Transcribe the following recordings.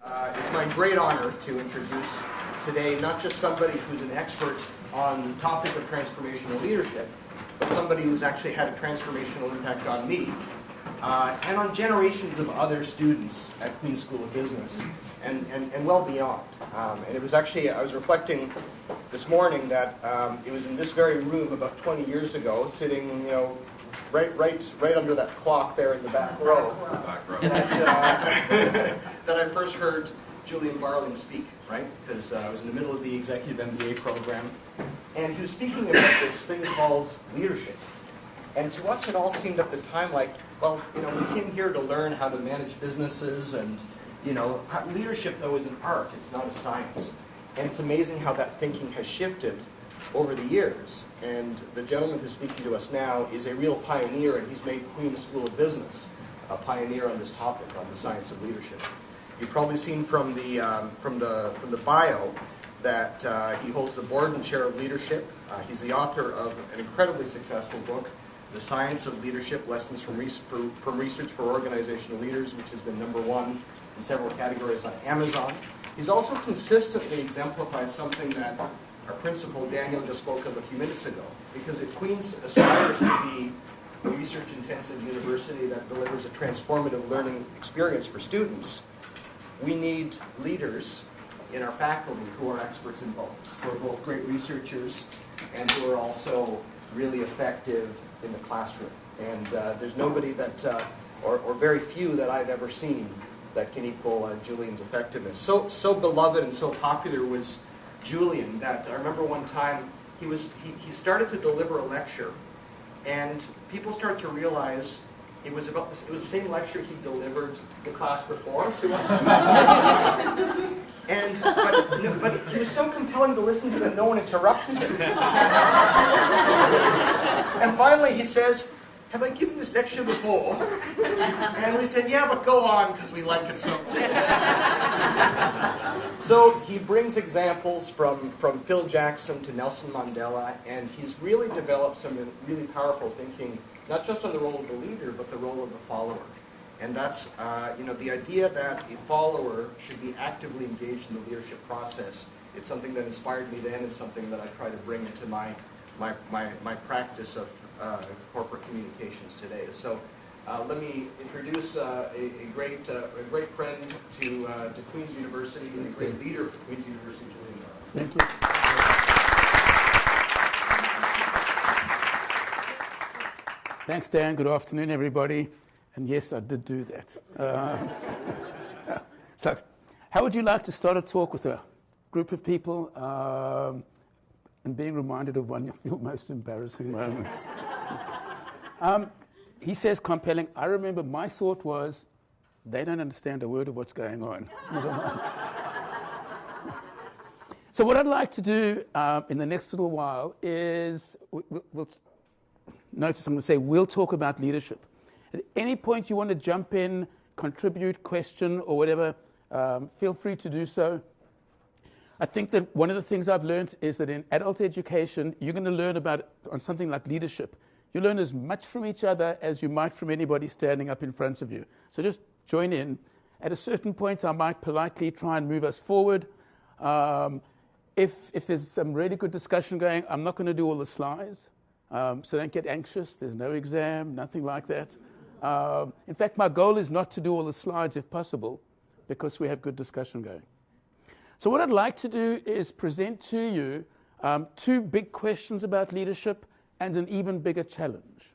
It's my great honor to introduce today not just somebody who's an expert on the topic of transformational leadership, but somebody who's actually had a transformational impact on me and on generations of other students at Queen's School of Business and well beyond. And it was actually, I was reflecting this morning that it was in this very room about 20 years ago, sitting, right under that clock there in the back row, that I first heard Julian Barling speak, right? Because I was in the middle of the executive MBA program, and he was speaking about this thing called leadership. And to us, it all seemed at the time like, well, we came here to learn how to manage businesses, and leadership though is an art; it's not a science. And it's amazing how that thinking has shifted over the years. And the gentleman who's speaking to us now is a real pioneer, and he's made Queen's School of Business a pioneer on this topic, on the science of leadership. You've probably seen from the bio that he holds the Borden Chair of Leadership. He's the author of an incredibly successful book, The Science of Leadership: Lessons from Research for Organizational Leaders, which has been #1 in several categories on Amazon. He's also consistently exemplified something that our principal, Daniel, just spoke of a few minutes ago, because if Queen's aspires to be a research-intensive university that delivers a transformative learning experience for students, we need leaders in our faculty who are experts in both, who are both great researchers and who are also really effective in the classroom. And there's nobody that, or very few that I've ever seen that can equal Julian's effectiveness. So beloved and so popular was Julian that I remember one time he started to deliver a lecture, and people started to realize it was the same lecture he delivered the class before to us. But he was so compelling to listen to that no one interrupted him. And finally he says, "Have I given this lecture before?" And we said, "Yeah, but go on, because we like it so much." So he brings examples from Phil Jackson to Nelson Mandela, and he's really developed some really powerful thinking, not just on the role of the leader, but the role of the follower. And that's, the idea that a follower should be actively engaged in the leadership process. It's something that inspired me then, and something that I try to bring into my practice of corporate communications today. So let me introduce a great friend to Queen's University and a great leader for Queen's University, Julian. Thank you. Thanks, Dan. Good afternoon, everybody. And yes, I did do that. So how would you like to start a talk with a group of people and being reminded of one of your most embarrassing moments? He says compelling. I remember my thought was, they don't understand a word of what's going on. Never mind. So what I'd like to do in the next little while is, we'll notice I'm going to say, we'll talk about leadership. At any point you want to jump in, contribute, question, or whatever, feel free to do so. I think that one of the things I've learned is that in adult education, you're going to learn on something like leadership. You learn as much from each other as you might from anybody standing up in front of you. So just join in. At a certain point, I might politely try and move us forward. If there's some really good discussion going, I'm not going to do all the slides. So don't get anxious. There's no exam, nothing like that. In fact, my goal is not to do all the slides if possible, because we have good discussion going. So what I'd like to do is present to you two big questions about leadership and an even bigger challenge.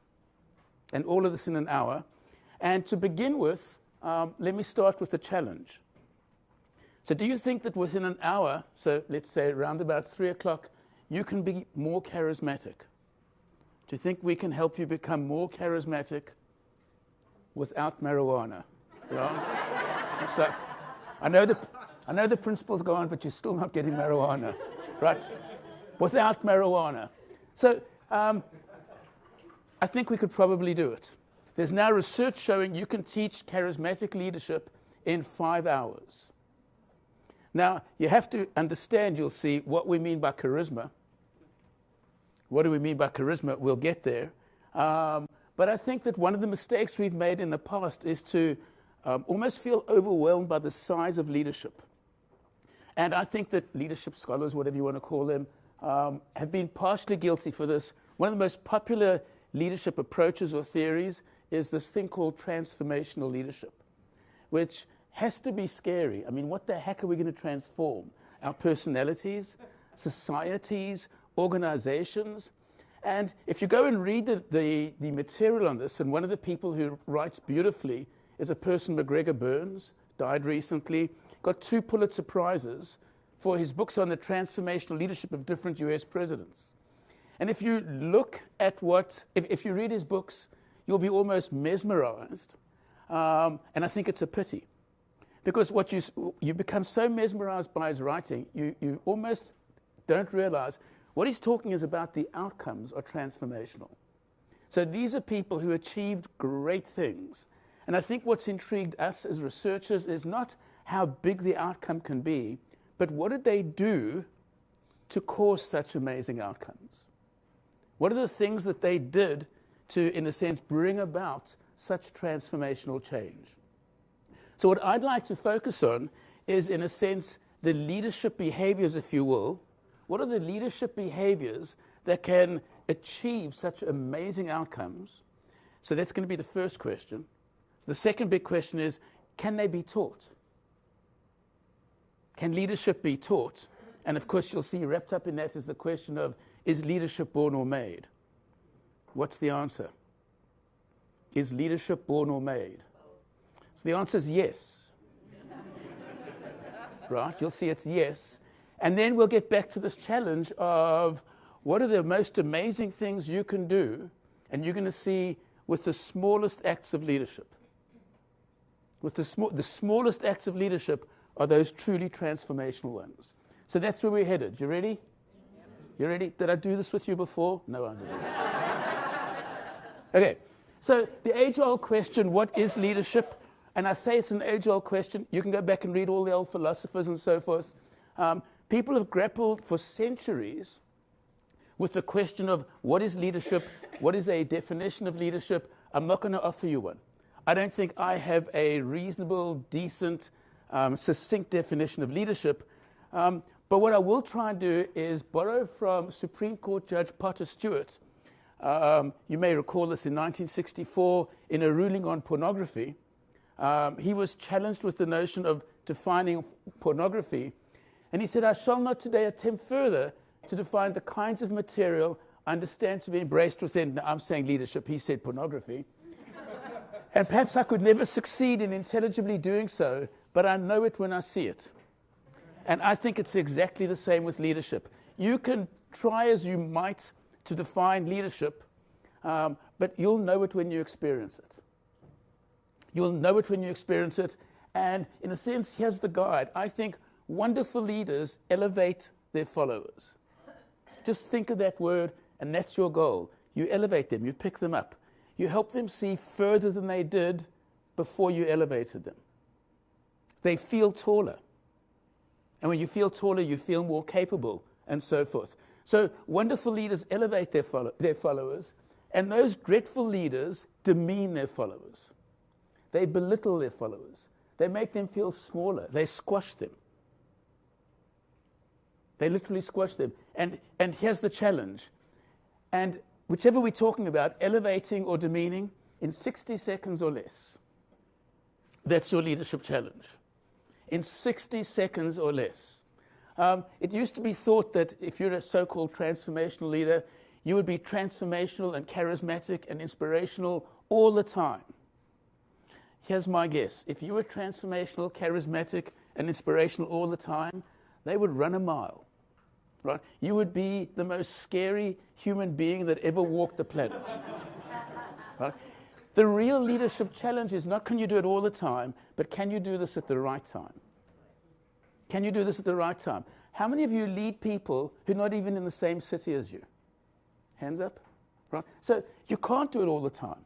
And all of this in an hour. And to begin with, let me start with the challenge. So do you think that within an hour, so let's say around about 3 o'clock, you can be more charismatic? Do you think we can help you become more charismatic without marijuana? So, I know the principal's gone, but you're still not getting marijuana, right? Without marijuana. So I think we could probably do it. There's now research showing you can teach charismatic leadership in 5 hours. Now, you have to understand, you'll see, what we mean by charisma. What do we mean by charisma? We'll get there. But I think that one of the mistakes we've made in the past is to almost feel overwhelmed by the size of leadership. And I think that leadership scholars, whatever you want to call them, have been partially guilty for this. One of the most popular leadership approaches or theories is this thing called transformational leadership, which has to be scary. I mean, what the heck are we going to transform? Our personalities, societies, organizations? And if you go and read the material on this, and one of the people who writes beautifully is a person, McGregor Burns, died recently, got 2 Pulitzer Prizes for his books on the transformational leadership of different US presidents. And if you look at if you read his books, you'll be almost mesmerized. And I think it's a pity. Because what you become so mesmerized by his writing, you almost don't realize what he's talking is about the outcomes are transformational. So these are people who achieved great things. And I think what's intrigued us as researchers is not how big the outcome can be, but what did they do to cause such amazing outcomes? What are the things that they did to, in a sense, bring about such transformational change? So what I'd like to focus on is, in a sense, the leadership behaviors, if you will. What are the leadership behaviors that can achieve such amazing outcomes? So that's going to be the first question. The second big question is, can they be taught? Can leadership be taught? And of course, you'll see wrapped up in that is the question of, is leadership born or made? What's the answer? Is leadership born or made? So the answer is yes. Right? You'll see it's yes. And then we'll get back to this challenge of what are the most amazing things you can do, and you're going to see with the smallest acts of leadership. With the smallest acts of leadership are those truly transformational ones. So that's where we're headed. You ready? You ready? Did I do this with you before? No, I didn't. Okay. So the age-old question, what is leadership? And I say it's an age-old question. You can go back and read all the old philosophers and so forth. People have grappled for centuries with the question of what is leadership? What is a definition of leadership? I'm not going to offer you one. I don't think I have a reasonable, decent, succinct definition of leadership. But what I will try and do is borrow from Supreme Court Judge Potter Stewart. You may recall this in 1964 in a ruling on pornography. He was challenged with the notion of defining pornography. And he said, I shall not today attempt further to define the kinds of material I understand to be embraced within. Now, I'm saying leadership. He said pornography. And perhaps I could never succeed in intelligibly doing so, but I know it when I see it. And I think it's exactly the same with leadership. You can try as you might to define leadership, but you'll know it when you experience it. You'll know it when you experience it. And in a sense, here's the guide. I think wonderful leaders elevate their followers. Just think of that word, and that's your goal. You elevate them. You pick them up. You help them see further than they did before you elevated them. They feel taller. And when you feel taller, you feel more capable, and so forth. So wonderful leaders elevate their followers, and those dreadful leaders demean their followers. They belittle their followers. They make them feel smaller. They squash them. They literally squash them. And here's the challenge. And whichever we're talking about, elevating or demeaning, in 60 seconds or less, that's your leadership challenge. In 60 seconds or less. It used to be thought that if you're a so-called transformational leader, you would be transformational and charismatic and inspirational all the time. Here's my guess. If you were transformational, charismatic, and inspirational all the time, they would run a mile. Right? You would be the most scary human being that ever walked the planet. Right? The real leadership challenge is not can you do it all the time, but can you do this at the right time? Can you do this at the right time? How many of you lead people who are not even in the same city as you? Hands up. Right? So you can't do it all the time.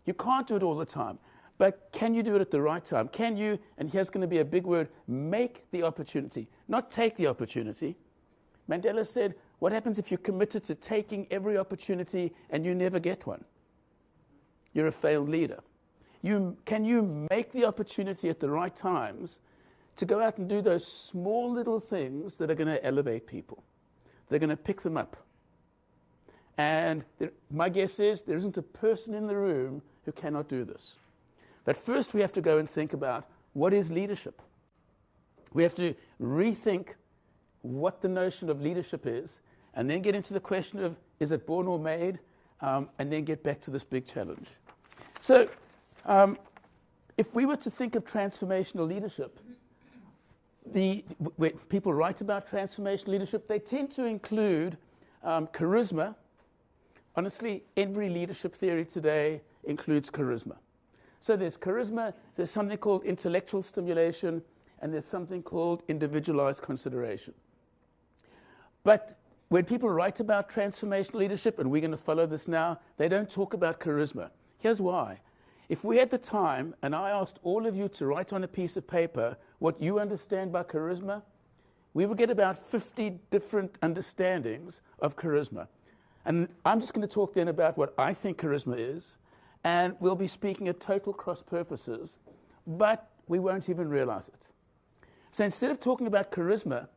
You can't do it all the time. But can you do it at the right time? Can you, and here's going to be a big word, make the opportunity, not take the opportunity. Mandela said, what happens if you're committed to taking every opportunity and you never get one? You're a failed leader. Can you make the opportunity at the right times to go out and do those small little things that are going to elevate people? They're going to pick them up. And my guess is there isn't a person in the room who cannot do this. But first we have to go and think about what is leadership. We have to rethink what the notion of leadership is, and then get into the question of, is it born or made? And then get back to this big challenge. So if we were to think of transformational leadership, when people write about transformational leadership, they tend to include charisma. Honestly, every leadership theory today includes charisma. So there's charisma, there's something called intellectual stimulation, and there's something called individualized consideration. But when people write about transformational leadership, and we're going to follow this now, they don't talk about charisma. Here's why. If we had the time, and I asked all of you to write on a piece of paper what you understand by charisma, we would get about 50 different understandings of charisma. And I'm just going to talk then about what I think charisma is, and we'll be speaking at total cross purposes, but we won't even realize it. So instead of talking about charisma,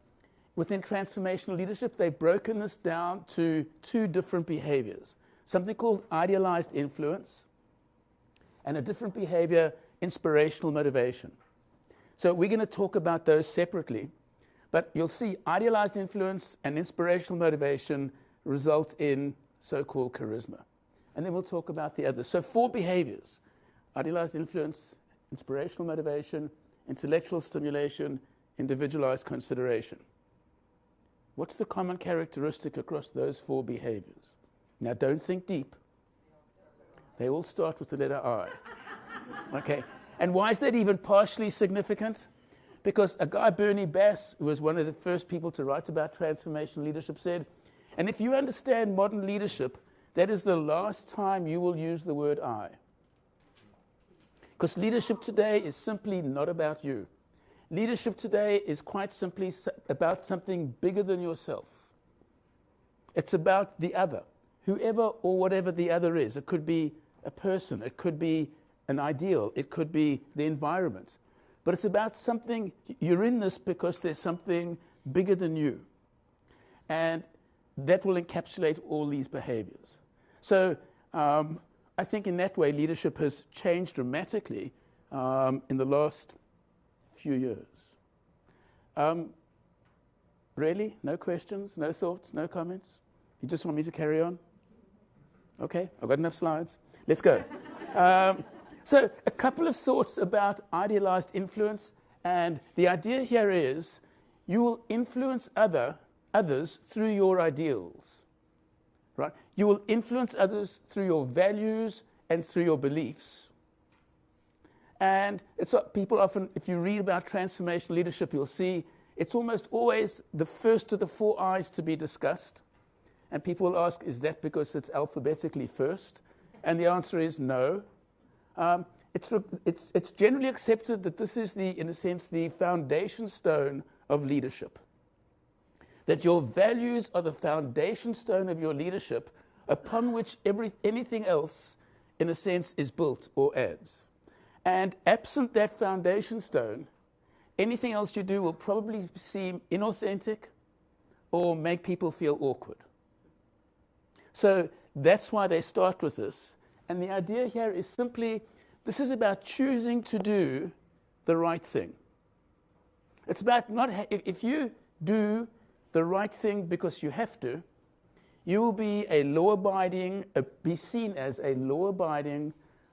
within transformational leadership, they've broken this down to two different behaviors. Something called idealized influence, and a different behavior, inspirational motivation. So we're going to talk about those separately, but you'll see idealized influence and inspirational motivation result in so-called charisma. And then we'll talk about the others. So 4 behaviors: idealized influence, inspirational motivation, intellectual stimulation, individualized consideration. What's the common characteristic across those 4 behaviors? Now, don't think deep. They all start with the letter I. Okay. And why is that even partially significant? Because a guy, Bernie Bass, who was one of the first people to write about transformational leadership, said, and if you understand modern leadership, that is the last time you will use the word I. Because leadership today is simply not about you. Leadership today is quite simply about something bigger than yourself. It's about the other, whoever or whatever the other is. It could be a person, it could be an ideal, it could be the environment. But it's about something, you're in this because there's something bigger than you. And that will encapsulate all these behaviors. So I think in that way, leadership has changed dramatically in the last few years. Really? No questions? No thoughts? No comments? You just want me to carry on? Okay, I've got enough slides. Let's go. So a couple of thoughts about idealized influence. And the idea here is you will influence others through your ideals. Right? You will influence others through your values and through your beliefs. And it's what people often, if you read about transformational leadership, you'll see it's almost always the first of the 4 I's to be discussed. And people will ask, is that because it's alphabetically first? And the answer is no. It's generally accepted that this is, in a sense, the foundation stone of leadership. That your values are the foundation stone of your leadership upon which anything else, in a sense, is built or adds. And absent that foundation stone, anything else you do will probably seem inauthentic or make people feel awkward. So that's why they start with this. And the idea here is simply, this is about choosing to do the right thing. It's about if you do the right thing because you have to, you will be be seen as a law-abiding,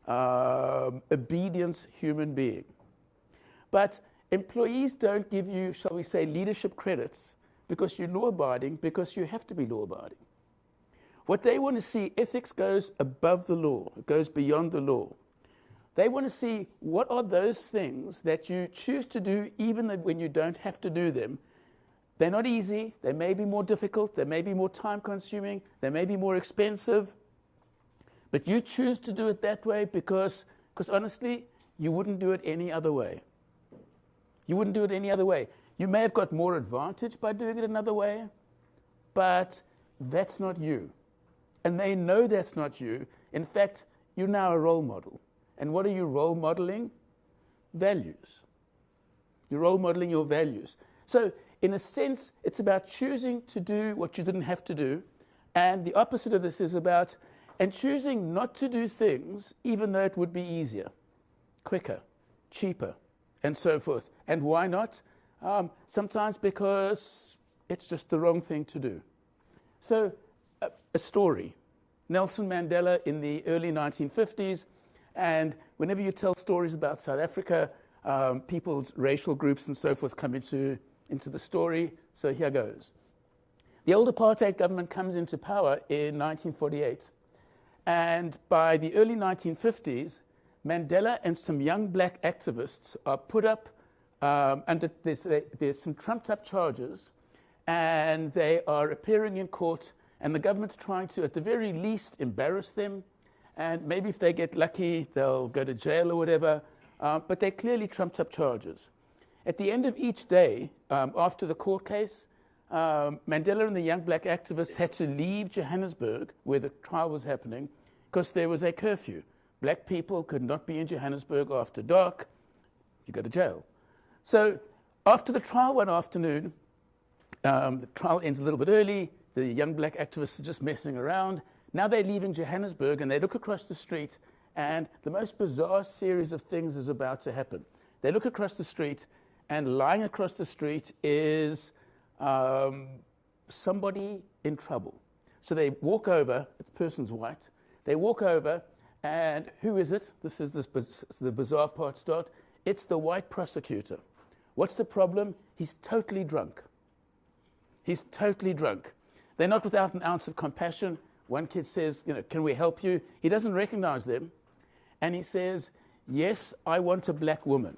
obedient human being. But employees don't give you, shall we say, leadership credits because you're law-abiding, because you have to be law-abiding. What they want to see, ethics goes above the law, it goes beyond the law. They want to see what are those things that you choose to do even when you don't have to do them. They're not easy, they may be more difficult, they may be more time-consuming, they may be more expensive, but you choose to do it that way because honestly, you wouldn't do it any other way. You wouldn't do it any other way. You may have got more advantage by doing it another way, but that's not you. And they know that's not you. In fact, you're now a role model. And what are you role modeling? Values. You're role modeling your values. So, in a sense, it's about choosing to do what you didn't have to do. And the opposite of this is about choosing not to do things even though it would be easier, quicker, cheaper, and so forth. And why not? Sometimes because it's just the wrong thing to do. So, a story. Nelson Mandela in the early 1950s, and whenever you tell stories about South Africa, people's racial groups and so forth come into the story. So here goes. The old apartheid government comes into power in 1948, and by the early 1950s, Mandela and some young black activists are put up under, there's some trumped up charges, and they are appearing in court, and the government's trying to, at the very least, embarrass them, and maybe if they get lucky, they'll go to jail or whatever, but they're clearly trumped up charges. At the end of each day, after the court case, Mandela and the young black activists had to leave Johannesburg, where the trial was happening, because there was a curfew. Black people could not be in Johannesburg after dark. You go to jail. So after the trial one afternoon, the trial ends a little bit early. The young black activists are just messing around. Now they're leaving Johannesburg, and they look across the street, and the most bizarre series of things is about to happen. They look across the street, and lying across the street is somebody in trouble. So they walk over, the person's white, they walk over, and who is it? This is the bizarre part start. It's the white prosecutor. What's the problem? He's totally drunk. He's totally drunk. They're not without an ounce of compassion. One kid says, can we help you? He doesn't recognize them. And he says, yes, I want a black woman.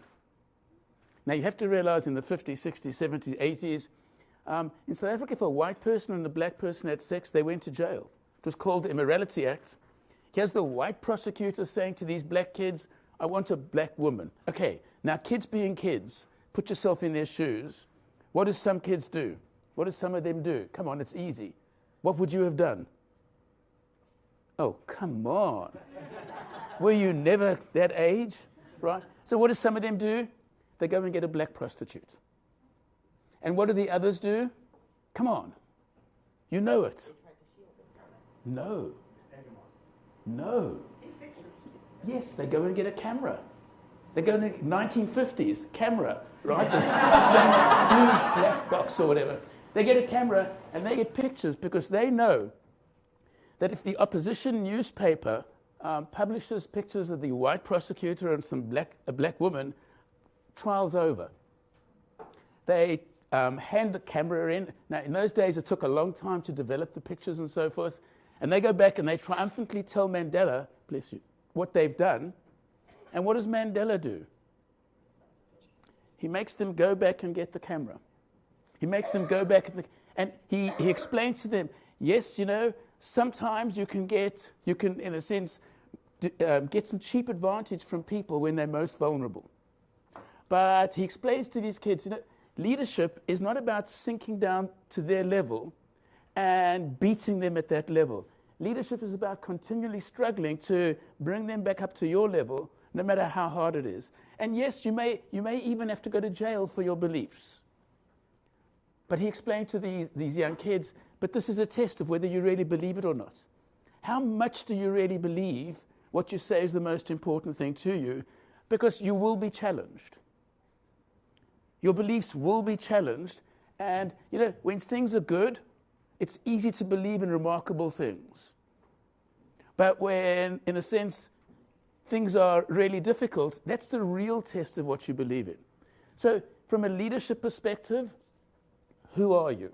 Now, you have to realize in the 50s, 60s, 70s, 80s, in South Africa, if a white person and a black person had sex, they went to jail. It was called the Immorality Act. Here's the white prosecutor saying to these black kids, I want a black woman. Okay, now kids being kids, put yourself in their shoes. What do some kids do? What do some of them do? Come on, it's easy. What would you have done? Oh, come on. Were you never that age? Right? So what do some of them do? They go and get a black prostitute. And what do the others do? Come on. You know it. No. No. Yes, they go and get a camera. They go in the 1950s, camera, right? Some huge black box or whatever. They get a camera and they get pictures because they know that if the opposition newspaper publishes pictures of the white prosecutor and a black woman, trial's over. They hand the camera in. Now, in those days, it took a long time to develop the pictures and so forth. And they go back and they triumphantly tell Mandela, bless you, what they've done. And what does Mandela do? He makes them go back and get the camera. He makes them go back and he explains to them, yes, sometimes you can, in a sense, get some cheap advantage from people when they're most vulnerable. But he explains to these kids, leadership is not about sinking down to their level and beating them at that level. Leadership is about continually struggling to bring them back up to your level, no matter how hard it is. And yes, you may even have to go to jail for your beliefs. But he explained to these young kids, but this is a test of whether you really believe it or not. How much do you really believe what you say is the most important thing to you? Because you will be challenged. Your beliefs will be challenged. And, when things are good, it's easy to believe in remarkable things. But when, in a sense, things are really difficult, that's the real test of what you believe in. So, from a leadership perspective, who are you?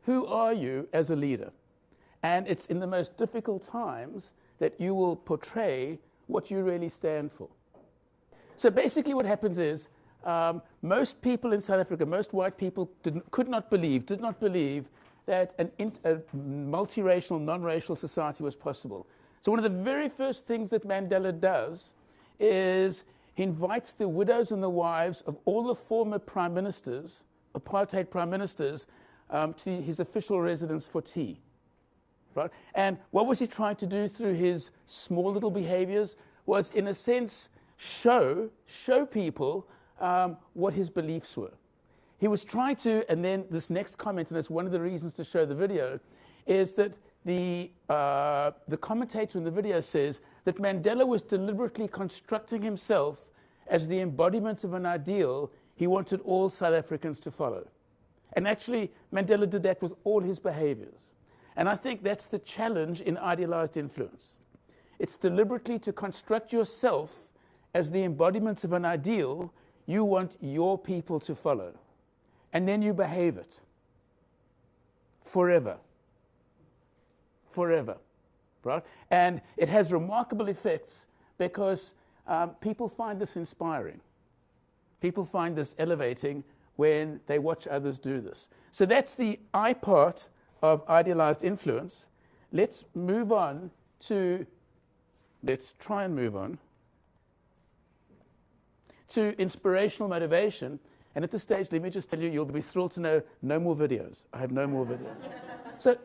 Who are you as a leader? And it's in the most difficult times that you will portray what you really stand for. So basically what happens is, most people in South Africa, most white people did not believe that a multiracial, non-racial society was possible. So one of the very first things that Mandela does is he invites the widows and the wives of all the former prime ministers, apartheid prime ministers, to his official residence for tea. Right? And what was he trying to do through his small little behaviors? was, in a sense, show people what his beliefs were. He was trying to, and then this next comment, and it's one of the reasons to show the video, is that the commentator in the video says that Mandela was deliberately constructing himself as the embodiment of an ideal he wanted all South Africans to follow. And actually, Mandela did that with all his behaviors. And I think that's the challenge in idealized influence. It's deliberately to construct yourself as the embodiment of an ideal you want your people to follow. And then you behave it. Forever. Forever. Right? And it has remarkable effects because people find this inspiring. People find this elevating when they watch others do this. So that's the I part of idealized influence. Let's try and move on to inspirational motivation. And at this stage, let me just tell you, you'll be thrilled to know no more videos. I have no more videos.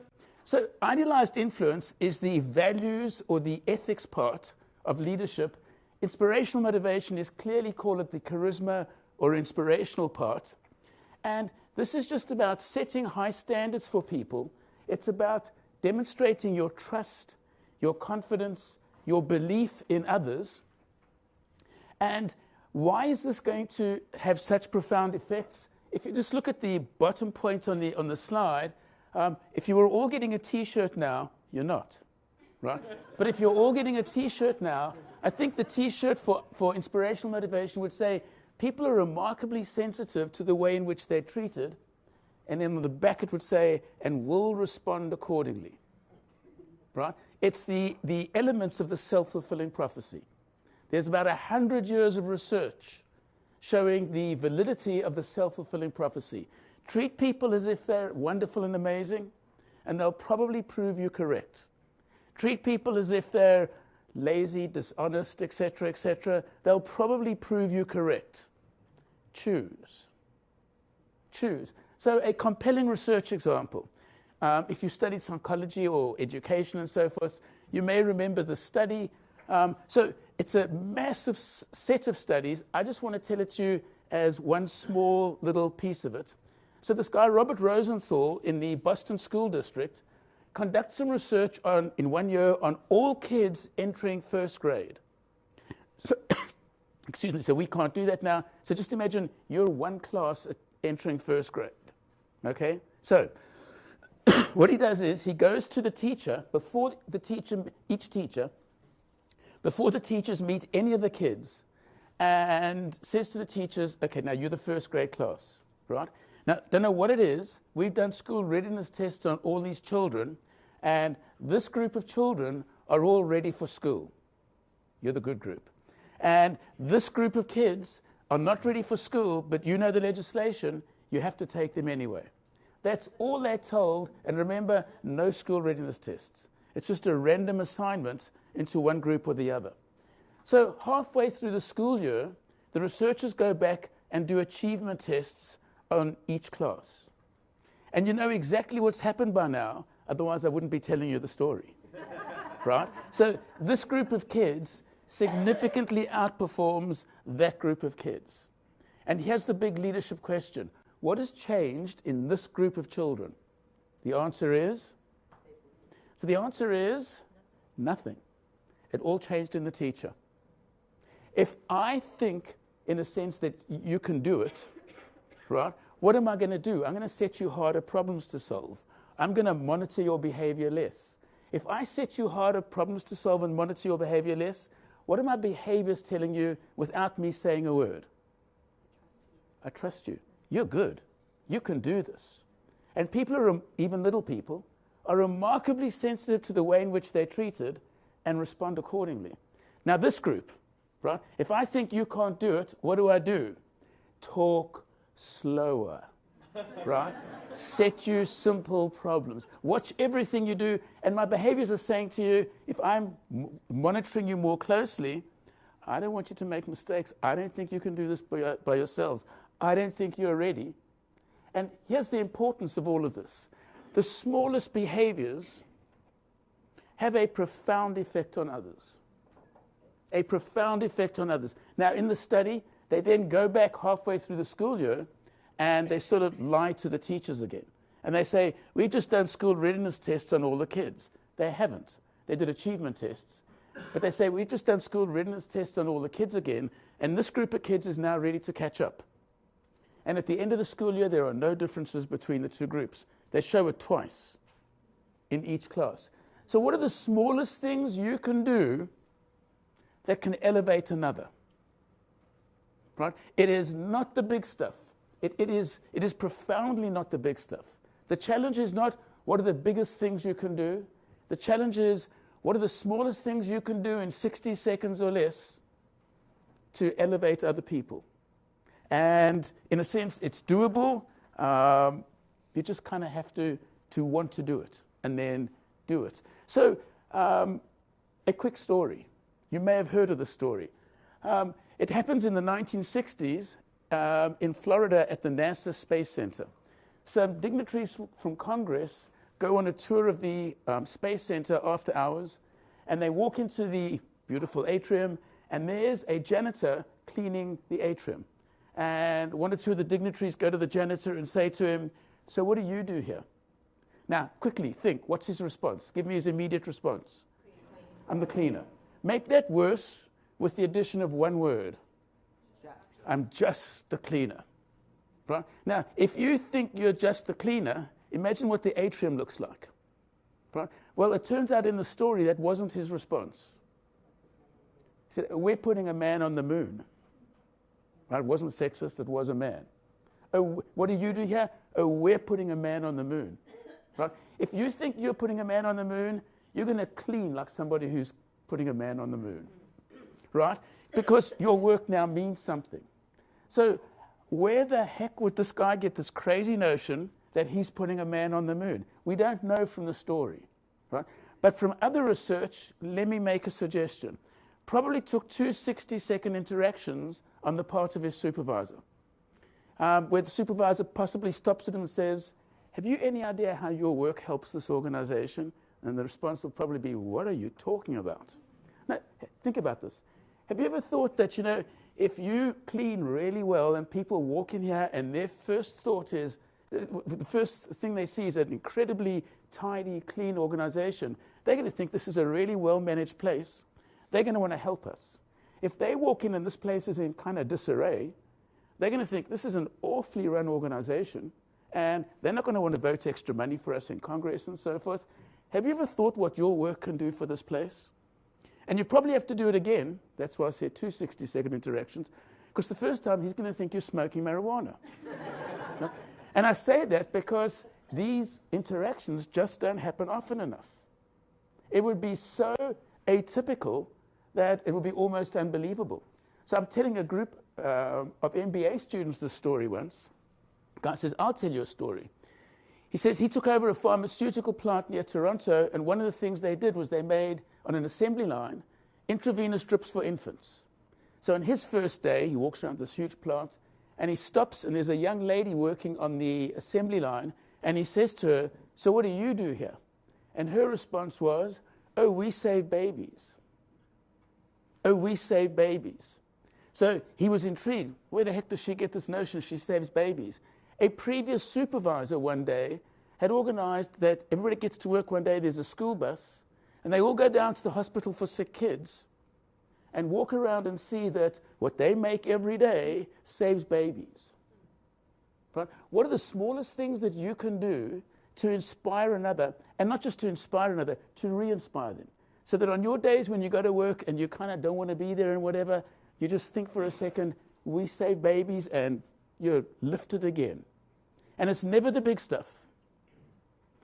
So idealized influence is the values or the ethics part of leadership. Inspirational motivation is clearly called it the charisma or inspirational part. And this is just about setting high standards for people. It's about demonstrating your trust, your confidence, your belief in others. And why is this going to have such profound effects? If you just look at the bottom point on the slide, if you were all getting a T-shirt now, you're not, right? But if you're all getting a T-shirt now, I think the T-shirt for inspirational motivation would say, people are remarkably sensitive to the way in which they're treated. And then on the back it would say, and will respond accordingly, right? It's the elements of the self-fulfilling prophecy. There's about 100 years of research showing the validity of the self-fulfilling prophecy. Treat people as if they're wonderful and amazing, and they'll probably prove you correct. Treat people as if they're lazy, dishonest, etc., etc. They'll probably prove you correct. Choose. So a compelling research example. If you studied psychology or education and so forth, you may remember the study. So it's a massive set of studies. I just want to tell it to you as one small little piece of it. So this guy, Robert Rosenthal, in the Boston School District, conducts some research in 1 year on all kids entering first grade. So, excuse me, so we can't do that now. So just imagine you're one class entering first grade. Okay? So what he does is he goes to the teacher, before the teachers meet any of the kids, and says to the teachers, okay, now you're the first grade class, right? Now, don't know what it is. We've done school readiness tests on all these children, and this group of children are all ready for school. You're the good group. And this group of kids are not ready for school, but you know the legislation, you have to take them anyway. That's all they're told, and remember, no school readiness tests. It's just a random assignment into one group or the other. So halfway through the school year, the researchers go back and do achievement tests on each class. And you know exactly what's happened by now, otherwise I wouldn't be telling you the story. Right? So this group of kids significantly outperforms that group of kids. And here's the big leadership question. What has changed in this group of children? The answer is? So the answer is nothing. It all changed in the teacher. If I think, in a sense, that you can do it, right, what am I going to do? I'm going to set you harder problems to solve. I'm going to monitor your behavior less. If I set you harder problems to solve and monitor your behavior less, what are my behaviors telling you without me saying a word? I trust you. You're good. You can do this. And people are, even little people, are remarkably sensitive to the way in which they're treated and respond accordingly. Now this group, right, if I think you can't do it, what do? Talk slower, right? Set you simple problems. Watch everything you do, and my behaviors are saying to you, if I'm monitoring you more closely, I don't want you to make mistakes. I don't think you can do this by yourselves. I don't think you're ready. And here's the importance of all of this. The smallest behaviors have a profound effect on others. a profound effect on others. Now, in the study, they then go back halfway through the school year and they sort of lie to the teachers again. And they say, we just done school readiness tests on all the kids. They haven't. They did achievement tests. But they say, we've just done school readiness tests on all the kids again, and this group of kids is now ready to catch up. And at the end of the school year, there are no differences between the two groups. They show it twice in each class. So what are the smallest things you can do that can elevate another? Right? It is not the big stuff. It is profoundly not the big stuff. The challenge is not what are the biggest things you can do. The challenge is what are the smallest things you can do in 60 seconds or less to elevate other people. And in a sense, it's doable. You just kind of have to want to do it and then do it. So a quick story. You may have heard of the story. It happens in the 1960s in Florida at the NASA Space Center. Some dignitaries from Congress go on a tour of the Space Center after hours, and they walk into the beautiful atrium, and there's a janitor cleaning the atrium. And one or two of the dignitaries go to the janitor and say to him, so what do you do here? Now, quickly think, what's his response? Give me his immediate response. I'm the cleaner. Make that worse with the addition of one word. I'm just the cleaner. Right? Now, if you think you're just the cleaner, imagine what the atrium looks like. Right? Well, it turns out in the story that wasn't his response. He said, we're putting a man on the moon. Right? It wasn't sexist, it was a man. Oh, what do you do here? Oh, we're putting a man on the moon. Right? If you think you're putting a man on the moon, you're going to clean like somebody who's putting a man on the moon. Right? Because your work now means something. So where the heck would this guy get this crazy notion that he's putting a man on the moon? We don't know from the story. Right? But from other research, let me make a suggestion. Probably took 2 60-second interactions on the part of his supervisor, where the supervisor possibly stops at him and says, have you any idea how your work helps this organization? And the response will probably be, what are you talking about? Now, think about this. Have you ever thought that, if you clean really well and people walk in here and their first thought is, the first thing they see is an incredibly tidy, clean organization, they're going to think this is a really well-managed place. They're going to want to help us. If they walk in and this place is in kind of disarray, they're going to think this is an awfully run organization, and they're not going to want to vote extra money for us in Congress and so forth. Have you ever thought what your work can do for this place? And you probably have to do it again. That's why I said 2 60-second interactions, because the first time he's going to think you're smoking marijuana. And I say that because these interactions just don't happen often enough. It would be so atypical that it would be almost unbelievable. So I'm telling a group of MBA students this story once. The guy says, I'll tell you a story. He says he took over a pharmaceutical plant near Toronto, and one of the things they did was they made, on an assembly line, intravenous drips for infants. So on his first day, he walks around this huge plant, and he stops, and there's a young lady working on the assembly line, and he says to her, so what do you do here? And her response was, oh, we save babies. Oh, we save babies. So he was intrigued. Where the heck does she get this notion she saves babies? A previous supervisor one day had organized that everybody gets to work one day, there's a school bus, and they all go down to the hospital for sick kids and walk around and see that what they make every day saves babies. Right? What are the smallest things that you can do to inspire another, and not just to inspire another, to re-inspire them? So that on your days when you go to work and you kind of don't want to be there and whatever, you just think for a second, we save babies, and you're lifted again. And it's never the big stuff.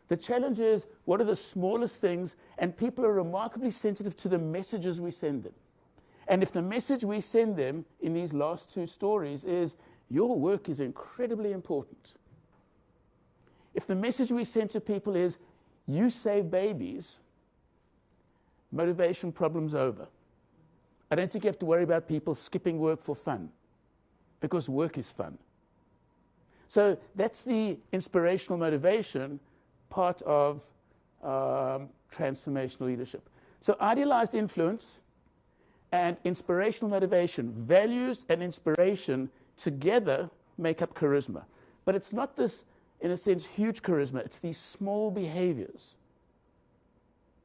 The challenge is, what are the smallest things? And people are remarkably sensitive to the messages we send them. And if the message we send them in these last 2 stories is, your work is incredibly important. If the message we send to people is, you save babies, motivation problem's over. I don't think you have to worry about people skipping work for fun, because work is fun. So that's the inspirational motivation part of transformational leadership. So idealized influence and inspirational motivation. Values and inspiration together make up charisma. But it's not this, in a sense, huge charisma. It's these small behaviors,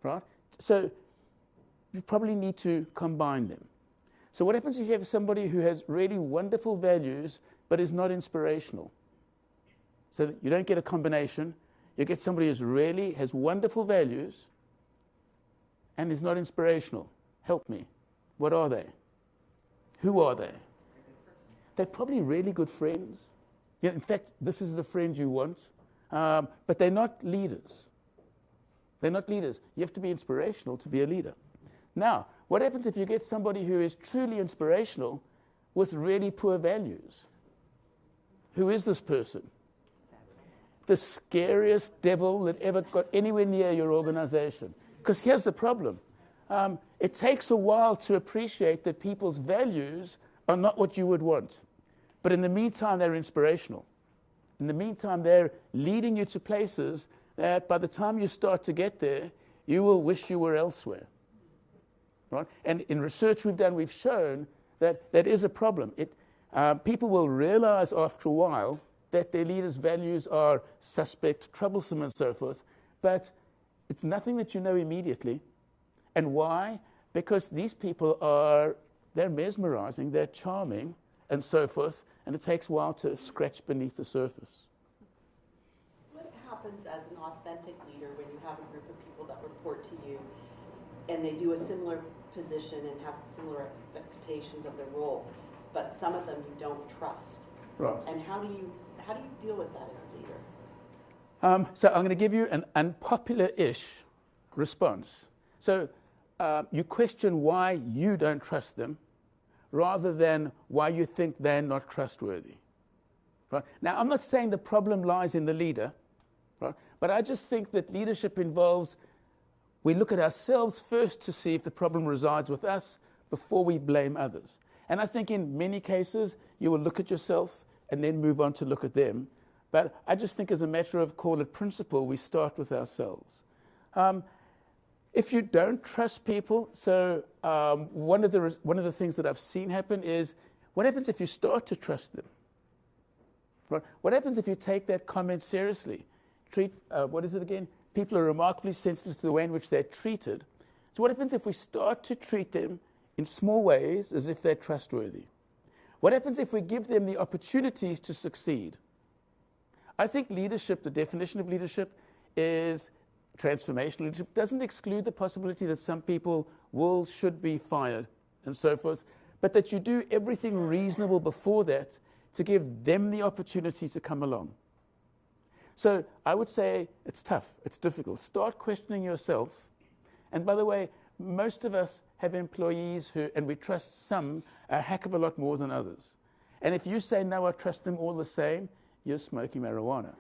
right? So you probably need to combine them. So what happens if you have somebody who has really wonderful values but is not inspirational? So that you don't get a combination. You get somebody who really has wonderful values and is not inspirational. Help me. What are they? Who are they? They're probably really good friends. Yeah, in fact, this is the friend you want. But they're not leaders. They're not leaders. You have to be inspirational to be a leader. Now, what happens if you get somebody who is truly inspirational with really poor values? Who is this person? The scariest devil that ever got anywhere near your organization. Because here's the problem. It takes a while to appreciate that people's values are not what you would want. But in the meantime, they're inspirational. In the meantime, they're leading you to places that by the time you start to get there, you will wish you were elsewhere. Right? And in research we've done, we've shown that that is a problem. People will realize after a while that their leaders' values are suspect, troublesome, and so forth, but it's nothing that you know immediately. And why? Because these people they're mesmerizing, they're charming, and so forth, and it takes a while to scratch beneath the surface. What happens as an authentic leader when you have a group of people that report to you and they do a similar position and have similar expectations of their role, but some of them you don't trust? Right. And how do you deal with that as a leader? So I'm going to give you an unpopular-ish response. So you question why you don't trust them rather than why you think they're not trustworthy. Right? Now, I'm not saying the problem lies in the leader, right? But I just think that leadership involves we look at ourselves first to see if the problem resides with us before we blame others. And I think in many cases, you will look at yourself and then move on to look at them. But I just think as a matter of, call it principle, we start with ourselves. If you don't trust people, so one of the things that I've seen happen is, what happens if you start to trust them? Right? What happens if you take that comment seriously? What is it again? People are remarkably sensitive to the way in which they're treated. So what happens if we start to treat them in small ways as if they're trustworthy? What happens if we give them the opportunities to succeed? I think leadership, the definition of leadership is transformational leadership, doesn't exclude the possibility that some people should be fired and so forth, but that you do everything reasonable before that to give them the opportunity to come along. So I would say it's tough, it's difficult. Start questioning yourself. And by the way, most of us have employees and we trust some a heck of a lot more than others. And if you say, no, I trust them all the same, you're smoking marijuana.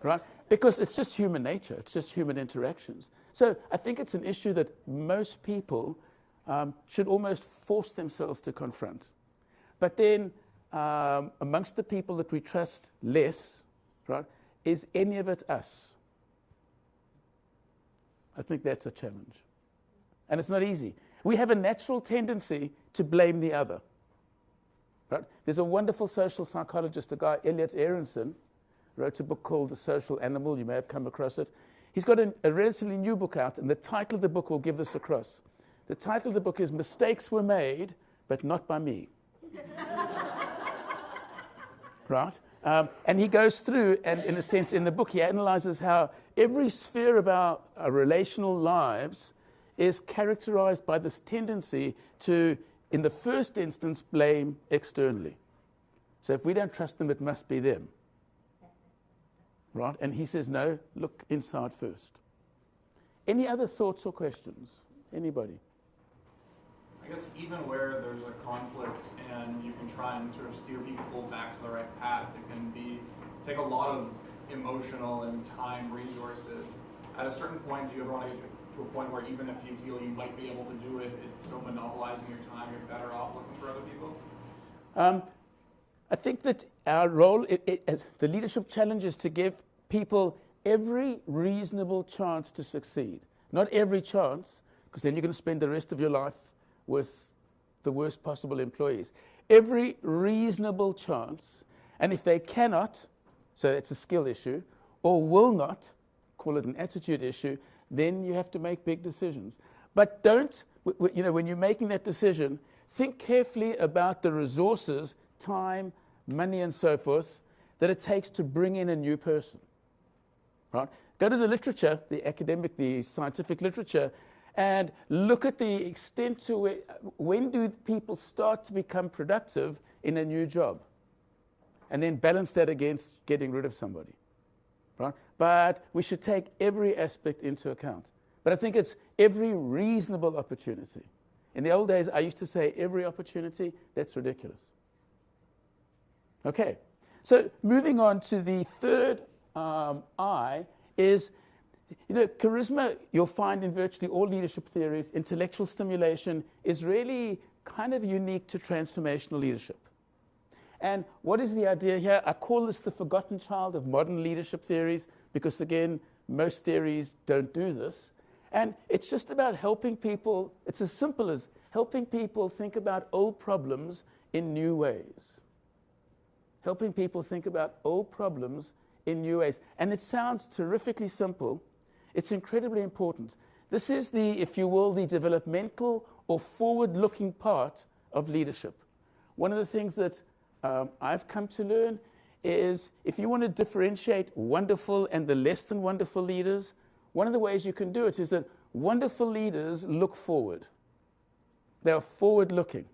Right? Because it's just human nature, it's just human interactions. So I think it's an issue that most people should almost force themselves to confront. But then amongst the people that we trust less, right, is any of it us? I think that's a challenge. And it's not easy. We have a natural tendency to blame the other. Right? There's a wonderful social psychologist, a guy, Elliot Aronson, wrote a book called The Social Animal. You may have come across it. He's got a relatively new book out, and the title of the book will give this across. The title of the book is Mistakes Were Made, but Not by Me. Right? And he goes through, and in a sense, in the book, he analyzes how every sphere of our relational lives is characterized by this tendency to, in the first instance, blame externally. So if we don't trust them, it must be them. Right? And he says, no, look inside first. Any other thoughts or questions? Anybody? I guess even where there's a conflict and you can try and sort of steer people back to the right path, it can take a lot of emotional and time resources. At a certain point, do you ever want to get to a point where even if you feel you might be able to do it, it's so monopolizing your time, you're better off looking for other people? I think that our role as the leadership challenge is to give people every reasonable chance to succeed. Not every chance, because then you're going to spend the rest of your life with the worst possible employees. Every reasonable chance, and if they cannot, so it's a skill issue, or will not, call it an attitude issue, then you have to make big decisions. But don't, when you're making that decision, think carefully about the resources, time, money, and so forth, that it takes to bring in a new person. Right? Go to the literature, the academic, the scientific literature, and look at the extent to when do people start to become productive in a new job, and then balance that against getting rid of somebody. Right? But we should take every aspect into account. But I think it's every reasonable opportunity. In the old days, I used to say every opportunity. That's ridiculous. Okay, so moving on to the third I is, charisma, you'll find in virtually all leadership theories, intellectual stimulation is really kind of unique to transformational leadership. And what is the idea here? I call this the forgotten child of modern leadership theories because, again, most theories don't do this. And it's just about helping people, it's as simple as helping people think about old problems in new ways. Helping people think about old problems in new ways. And it sounds terrifically simple. It's incredibly important. This is the, if you will, the developmental or forward-looking part of leadership. One of the things that I've come to learn is if you want to differentiate wonderful and the less than wonderful leaders, one of the ways you can do it is that wonderful leaders look forward. They are forward-looking.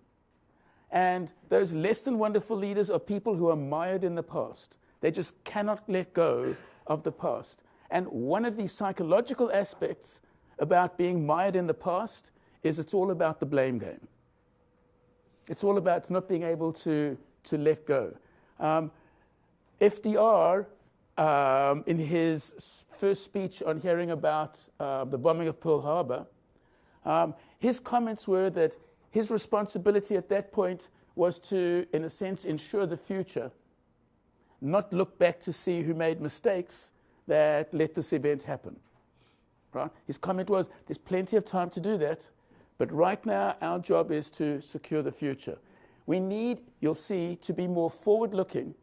And those less than wonderful leaders are people who are mired in the past. They just cannot let go of the past. And one of the psychological aspects about being mired in the past is it's all about the blame game. It's all about not being able to let go. FDR, in his first speech on hearing about the bombing of Pearl Harbor, his comments were that his responsibility at that point was to, in a sense, ensure the future, not look back to see who made mistakes that let this event happen. Right? His comment was, there's plenty of time to do that, but right now our job is to secure the future. We need, you'll see, to be more forward-looking.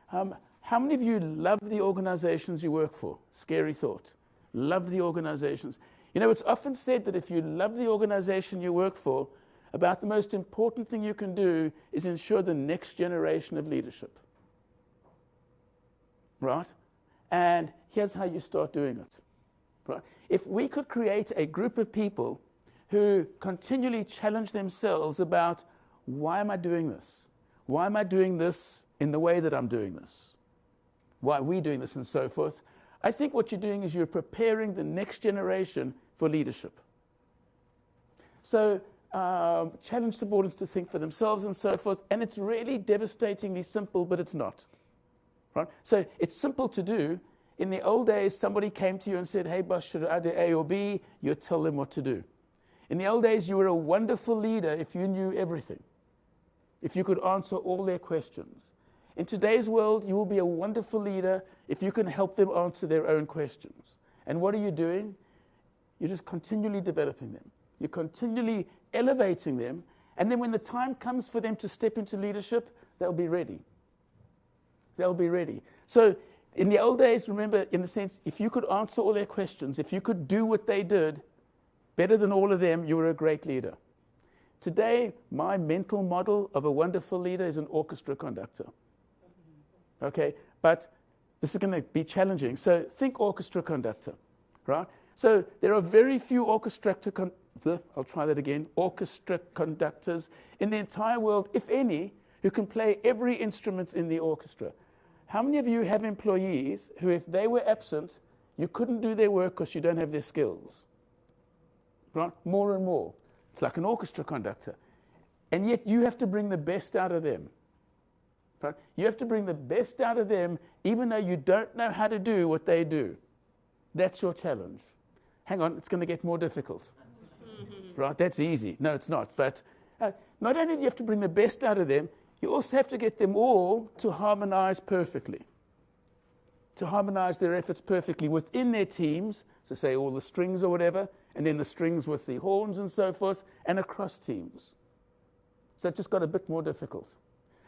How many of you love the organizations you work for? Scary thought. Love the organizations. It's often said that if you love the organization you work for, about the most important thing you can do is ensure the next generation of leadership. Right? And here's how you start doing it. Right? If we could create a group of people who continually challenge themselves about, why am I doing this? Why am I doing this in the way that I'm doing this? Why are we doing this and so forth? I think what you're doing is you're preparing the next generation for leadership. So challenge subordinates to think for themselves and so forth. And it's really devastatingly simple, but it's not. Right? So it's simple to do. In the old days, somebody came to you and said, hey, boss, should I do A or B? You'd tell them what to do. In the old days, you were a wonderful leader if you knew everything, if you could answer all their questions. In today's world, you will be a wonderful leader if you can help them answer their own questions. And what are you doing? You're just continually developing them. You're continually elevating them. And then when the time comes for them to step into leadership, they'll be ready. They'll be ready. So in the old days, remember, in the sense, if you could answer all their questions, if you could do what they did better than all of them, you were a great leader. Today, my mental model of a wonderful leader is an orchestra conductor. Okay, but this is going to be challenging. So think orchestra conductor, right? So there are very few orchestra conductors in the entire world, if any, who can play every instrument in the orchestra. How many of you have employees who, if they were absent, you couldn't do their work because you don't have their skills? Right? More and more. It's like an orchestra conductor. And yet you have to bring the best out of them. Right? You have to bring the best out of them even though you don't know how to do what they do. That's your challenge. Hang on, it's going to get more difficult. Right? That's easy. No, it's not. But not only do you have to bring the best out of them, you also have to get them all to harmonize perfectly. to harmonize their efforts perfectly within their teams, so say all the strings or whatever, and then the strings with the horns and so forth, and across teams. So it just got a bit more difficult.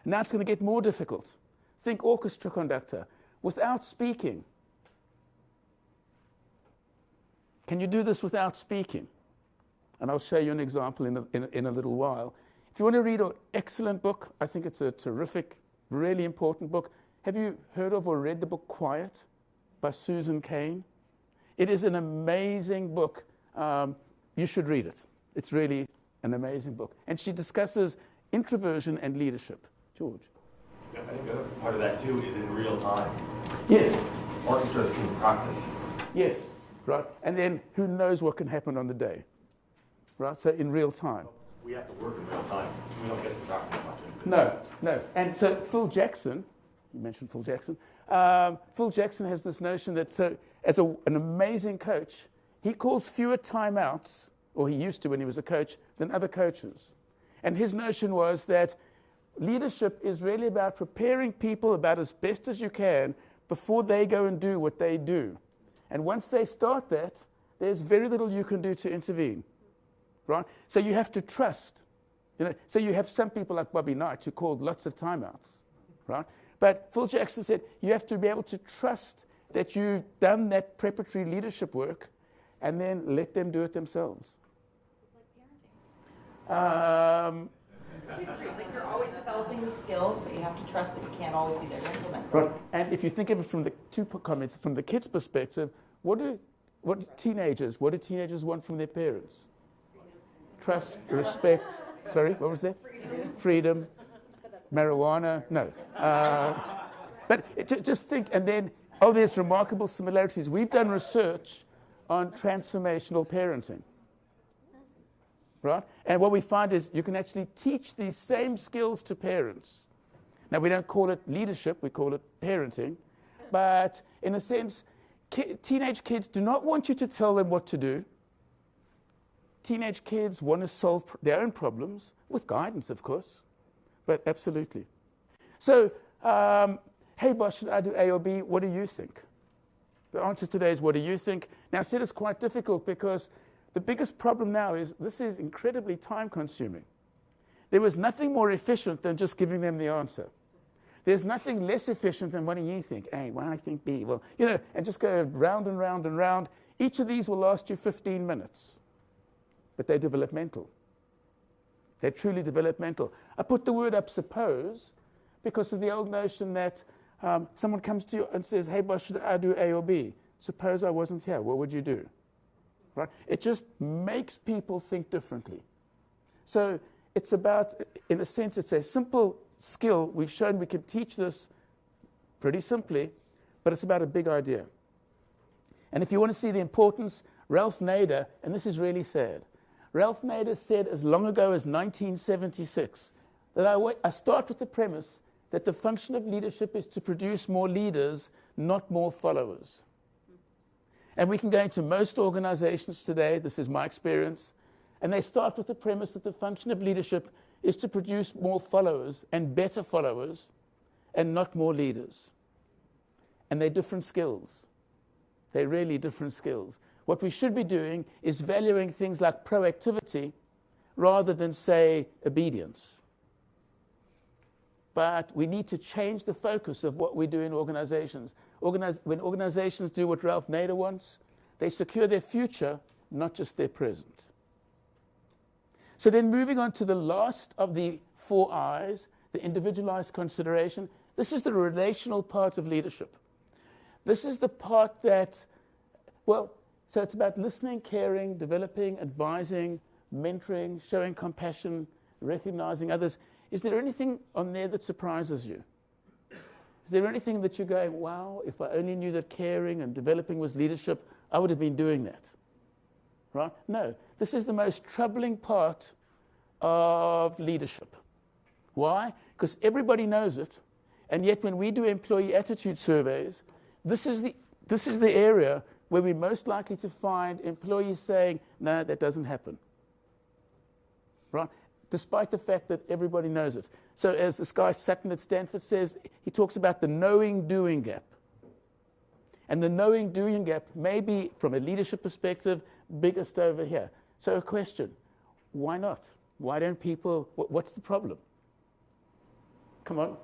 And now it's going to get more difficult. Think orchestra conductor, without speaking. Can you do this without speaking? And I'll show you an example in a little while. If you want to read an excellent book, I think it's a terrific, really important book. Have you heard of or read the book Quiet by Susan Cain? It is an amazing book. You should read it. It's really an amazing book. And she discusses introversion and leadership. George? I think the other part of that, too, is in real time. Yes. Orchestras can practice. Yes, right. And then who knows what can happen on the day, right? So in real time. We have to work in real time. We don't get to practice much. No. And so Phil Jackson, you mentioned Phil Jackson. Phil Jackson has this notion that so as an amazing coach, he calls fewer timeouts, or he used to when he was a coach, than other coaches. And his notion was that leadership is really about preparing people about as best as you can before they go and do what they do. And once they start that, there's very little you can do to intervene, right? So you have to trust. So you have some people like Bobby Knight who called lots of timeouts, right? But Phil Jackson said you have to be able to trust that you've done that preparatory leadership work and then let them do it themselves. It's like parenting. Like you're always developing the skills, but you have to trust that you can't always be there to implement them. Right. And if you think of it from the two comments, from the kids' perspective, what do teenagers want from their parents? Trust, respect. Sorry, what was that? Freedom. Marijuana? No. But just think, and then, there's remarkable similarities. We've done research on transformational parenting. Right? And what we find is you can actually teach these same skills to parents. Now, we don't call it leadership, we call it parenting. But in a sense, teenage kids do not want you to tell them what to do. Teenage kids want to solve their own problems, with guidance, of course. But absolutely. So, hey, boss, should I do A or B? What do you think? The answer today is, what do you think? Now, I said it's quite difficult because the biggest problem now is this is incredibly time-consuming. There was nothing more efficient than just giving them the answer. There's nothing less efficient than what do you think? A, well, I think B. Well, and just go round and round and round. Each of these will last you 15 minutes. But they're developmental. They're truly developmental. I put the word up suppose because of the old notion that someone comes to you and says, hey, boss, should I do A or B? Suppose I wasn't here. What would you do? Right? It just makes people think differently. So it's about, in a sense, it's a simple skill. We've shown we can teach this pretty simply, but it's about a big idea. And if you want to see the importance, Ralph Nader, and this is really sad, Ralph Nader said as long ago as 1976 that I start with the premise that the function of leadership is to produce more leaders, not more followers. And we can go into most organizations today, this is my experience, and they start with the premise that the function of leadership is to produce more followers and better followers and not more leaders. And they're different skills. They're really different skills. What we should be doing is valuing things like proactivity rather than, say, obedience. But we need to change the focus of what we do in organizations. When organizations do what Ralph Nader wants, they secure their future, not just their present. So then moving on to the last of the 4 I's, the individualized consideration. This is the relational part of leadership. This is the part that, so it's about listening, caring, developing, advising, mentoring, showing compassion, recognizing others. Is there anything on there that surprises you? Is there anything that you're going, wow, if I only knew that caring and developing was leadership, I would have been doing that? Right? No. This is the most troubling part of leadership. Why? Because everybody knows it, and yet when we do employee attitude surveys, this is the area where we're most likely to find employees saying, no, that doesn't happen. Right? Despite the fact that everybody knows it. So as this guy Sutton at Stanford says, he talks about the knowing-doing gap. And the knowing-doing gap may be, from a leadership perspective, biggest over here. So a question, why not? Why don't people, what's the problem? Come on.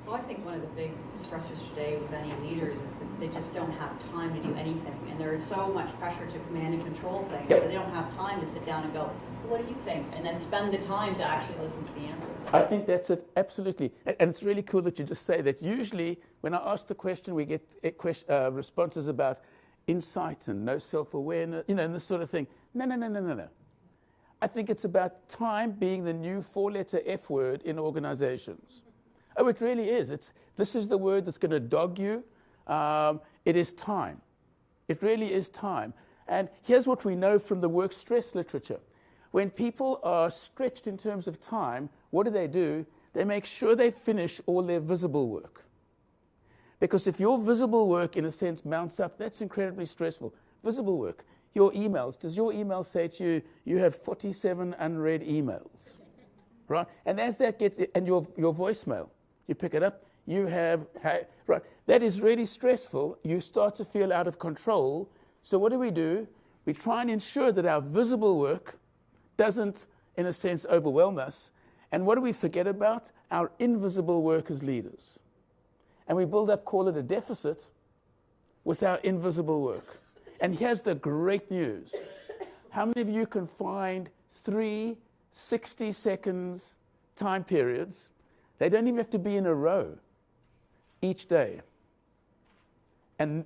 Well, I think one of the big stressors today with any leaders is that they just don't have time to do anything. And there is so much pressure to command and control things that they don't have time to sit down and go, what do you think? And then spend the time to actually listen to the answer. I think that's it, absolutely. And it's really cool that you just say that. Usually, when I ask the question, we get responses about insight and no self-awareness, and this sort of thing. No. I think it's about time being the new four-letter F word in organizations. Oh, it really is. This is the word that's going to dog you. It is time. It really is time. And here's what we know from the work stress literature. When people are stretched in terms of time, what do? They make sure they finish all their visible work. Because if your visible work, in a sense, mounts up, that's incredibly stressful. Visible work. Your emails. Does your email say to you, you have 47 unread emails? Right? And as that gets, and your voicemail, you pick it up, you have, right, that is really stressful. You start to feel out of control. So what do? We try and ensure that our visible work doesn't, in a sense, overwhelm us. And what do we forget about? Our invisible work as leaders. And we build up, call it a deficit, with our invisible work. And here's the great news. How many of you can find 3 60-second time periods? They don't even have to be in a row each day. And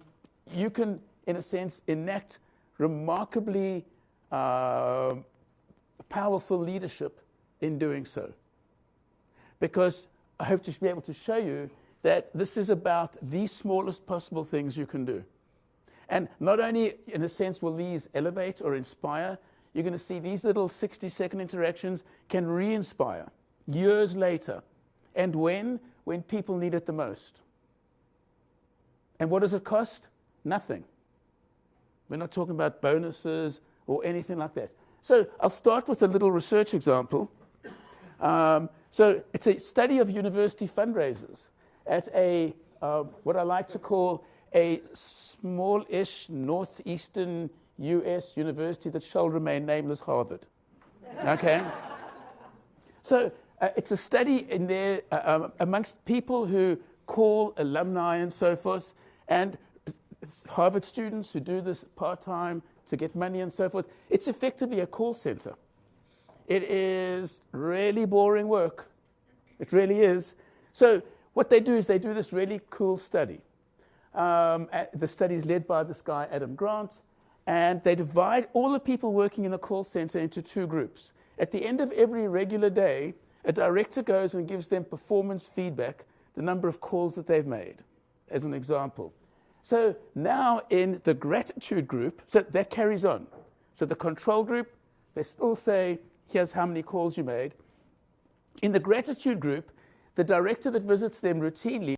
you can, in a sense, enact remarkably powerful leadership in doing so. Because I hope to be able to show you that this is about the smallest possible things you can do. And not only, in a sense, will these elevate or inspire, you're going to see these little 60-second interactions can re-inspire years later. And when people need it the most. And what does it cost? Nothing. We're not talking about bonuses or anything like that. So I'll start with a little research example. So it's a study of university fundraisers at what I like to call a small-ish northeastern U.S. university that shall remain nameless, Harvard. Okay? So it's a study in there amongst people who call alumni and so forth, and Harvard students who do this part-time to get money and so forth. It's effectively a call center. It is really boring work. It really is. So what they do is they do this really cool study. The study is led by this guy, Adam Grant, and they divide all the people working in the call center into 2 groups. At the end of every regular day, a director goes and gives them performance feedback, the number of calls that they've made, as an example. So now in the gratitude group, so that carries on. So the control group, they still say, here's how many calls you made. In the gratitude group, the director that visits them routinely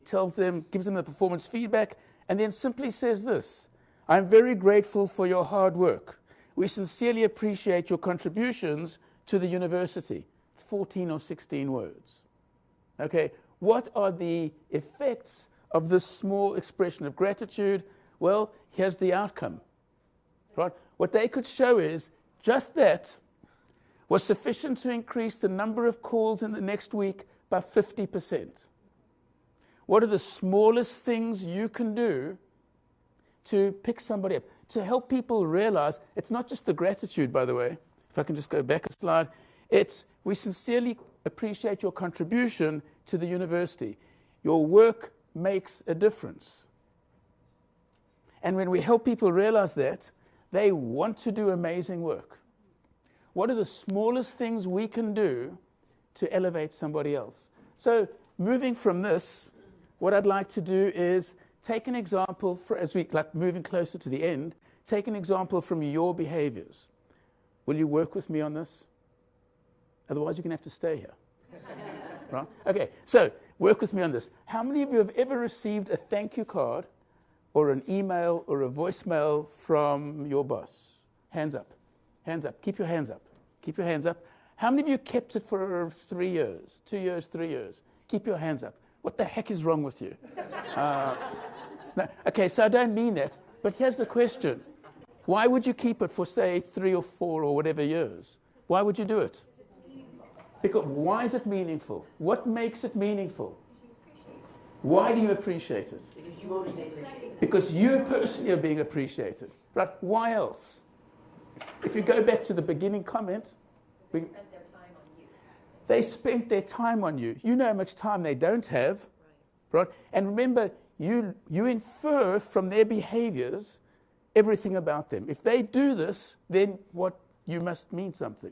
gives them the performance feedback, and then simply says this: I'm very grateful for your hard work. We sincerely appreciate your contributions to the university. It's 14 or 16 words. Okay, what are the effects of this small expression of gratitude? Well, here's the outcome. Right? What they could show is just that was sufficient to increase the number of calls in the next week by 50%. What are the smallest things you can do to pick somebody up, to help people realize it's not just the gratitude, by the way. If I can just go back a slide. It's, we sincerely appreciate your contribution to the university. Your work makes a difference. And when we help people realize that, they want to do amazing work. What are the smallest things we can do to elevate somebody else? So moving from this, what I'd like to do is take an example, as we like moving closer to the end, take an example from your behaviors. Will you work with me on this? Otherwise, you're going to have to stay here. Right? Okay, so work with me on this. How many of you have ever received a thank you card or an email or a voicemail from your boss? Hands up. Hands up. Keep your hands up. Keep your hands up. How many of you kept it for 3 years, 2 years, 3 years? Keep your hands up. What the heck is wrong with you? No, okay, so I don't mean that. But here's the question. Why would you keep it for, say, 3 or 4 or whatever years? Why would you do it? Because why is it meaningful? What makes it meaningful? Why do you appreciate it? Because you motivate it. Because you personally are being appreciated. Right? Why else? If you go back to the beginning comment, they spent their time on you. You know how much time they don't have. Right? And remember, you infer from their behaviors everything about them. If they do this, then what you must mean something.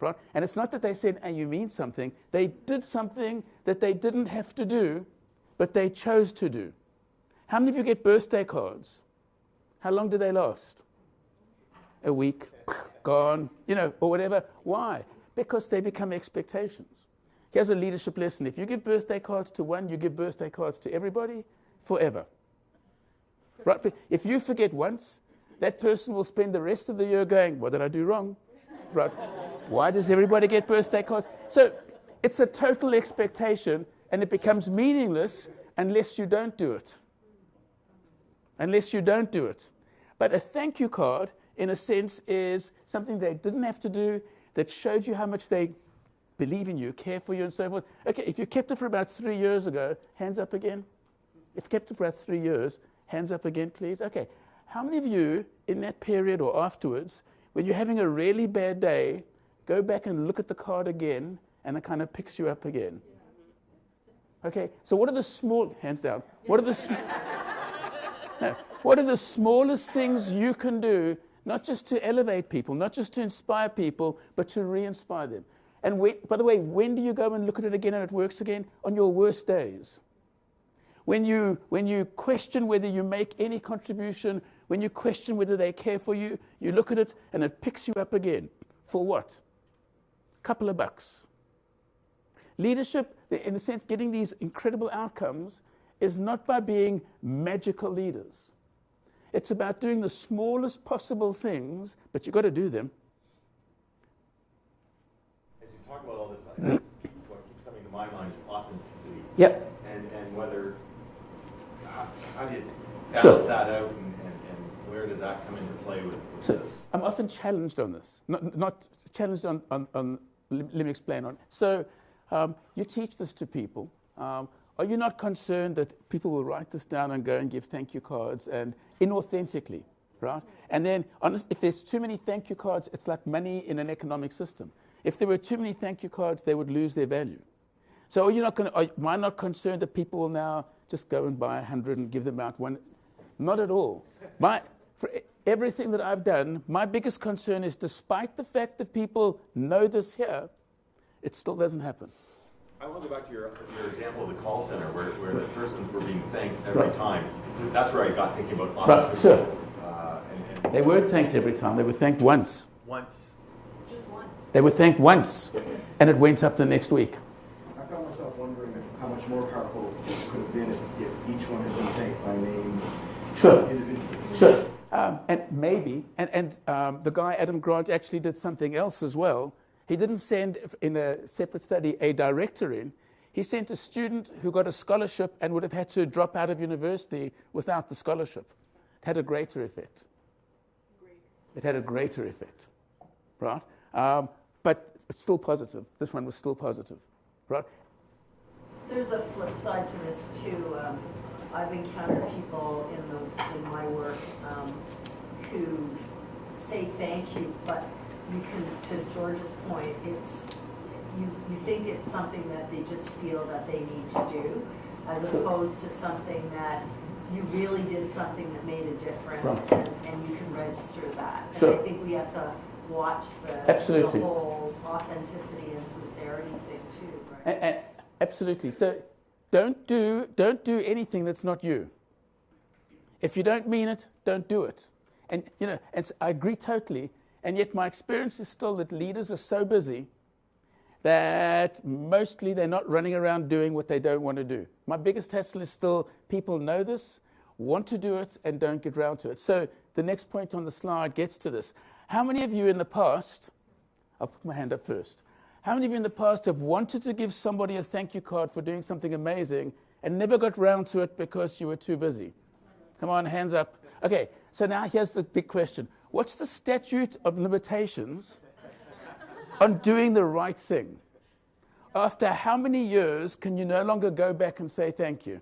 Right? And it's not that they said, and you mean something. They did something that they didn't have to do, but they chose to do. How many of you get birthday cards? How long do they last? A week, gone, or whatever. Why? Because they become expectations. Here's a leadership lesson. If you give birthday cards to one, you give birthday cards to everybody forever. Right? If you forget once, that person will spend the rest of the year going, what did I do wrong? Right? Why does everybody get birthday cards? So it's a total expectation, and it becomes meaningless unless you don't do it. Unless you don't do it. But a thank you card, in a sense, is something they didn't have to do, that showed you how much they believe in you, care for you, and so forth. Okay, if you kept it for about 3 years ago, hands up again. If you kept it for about 3 years, hands up again, please. Okay, how many of you in that period or afterwards, when you're having a really bad day, go back and look at the card again, and it kind of picks you up again? Okay, so what are the small, hands down, what are the smallest things you can do, not just to elevate people, not just to inspire people, but to re-inspire them? And by the way, when do you go and look at it again and it works again? On your worst days. When you question whether you make any contribution, when you question whether they care for you, you look at it and it picks you up again. For what? A couple of bucks. Leadership, in a sense, getting these incredible outcomes is not by being magical leaders. It's about doing the smallest possible things, but you've got to do them. As you talk about all this, what keeps coming to my mind is authenticity. Yep. And whether, how do you Sure. balance that out, and where does that come into play with So this? I'm often challenged on this. Not challenged on let me explain on. So you teach this to people. Are you not concerned that people will write this down and go and give thank you cards and inauthentically, right? And then if there's too many thank you cards, it's like money in an economic system. If there were too many thank you cards, they would lose their value. So am I not concerned that people will now just go and buy 100 and give them out one? Not at all. For everything that I've done, my biggest concern is, despite the fact that people know this here, it still doesn't happen. I want to go back to your example of the call center, where the persons were being thanked every time. That's where I got thinking about authenticity. Right, sure. They weren't thanked every time. They were thanked once. Just once. They were thanked once, and it went up the next week. I found myself wondering how much more powerful it could have been if each one had been thanked by name. Sure. Individually. Sure. And maybe, the guy, Adam Grant, actually did something else as well. He didn't send, in a separate study, a director in. He sent a student who got a scholarship and would have had to drop out of university without the scholarship. It had a greater effect. It had a greater effect, right? But it's still positive. This one was still positive, right? There's a flip side to this too. I've encountered people in my work who say thank you, but you can, to George's point, it's you think it's something that they just feel that they need to do, as opposed to something that you really did something that made a difference, Right. and you can register that. And Sure. I think we have to watch the Absolutely. whole authenticity and sincerity thing too, right? Absolutely. So don't do anything that's not you. If you don't mean it, don't do it. And I agree totally. And yet my experience is still that leaders are so busy that mostly they're not running around doing what they don't want to do. My biggest hassle is still people know this, want to do it, and don't get round to it. So the next point on the slide gets to this. How many of you in the past, I'll put my hand up first, how many of you in the past have wanted to give somebody a thank you card for doing something amazing and never got round to it because you were too busy? Come on, hands up. Okay, so now here's the big question. What's the statute of limitations on doing the right thing? After how many years can you no longer go back and say thank you?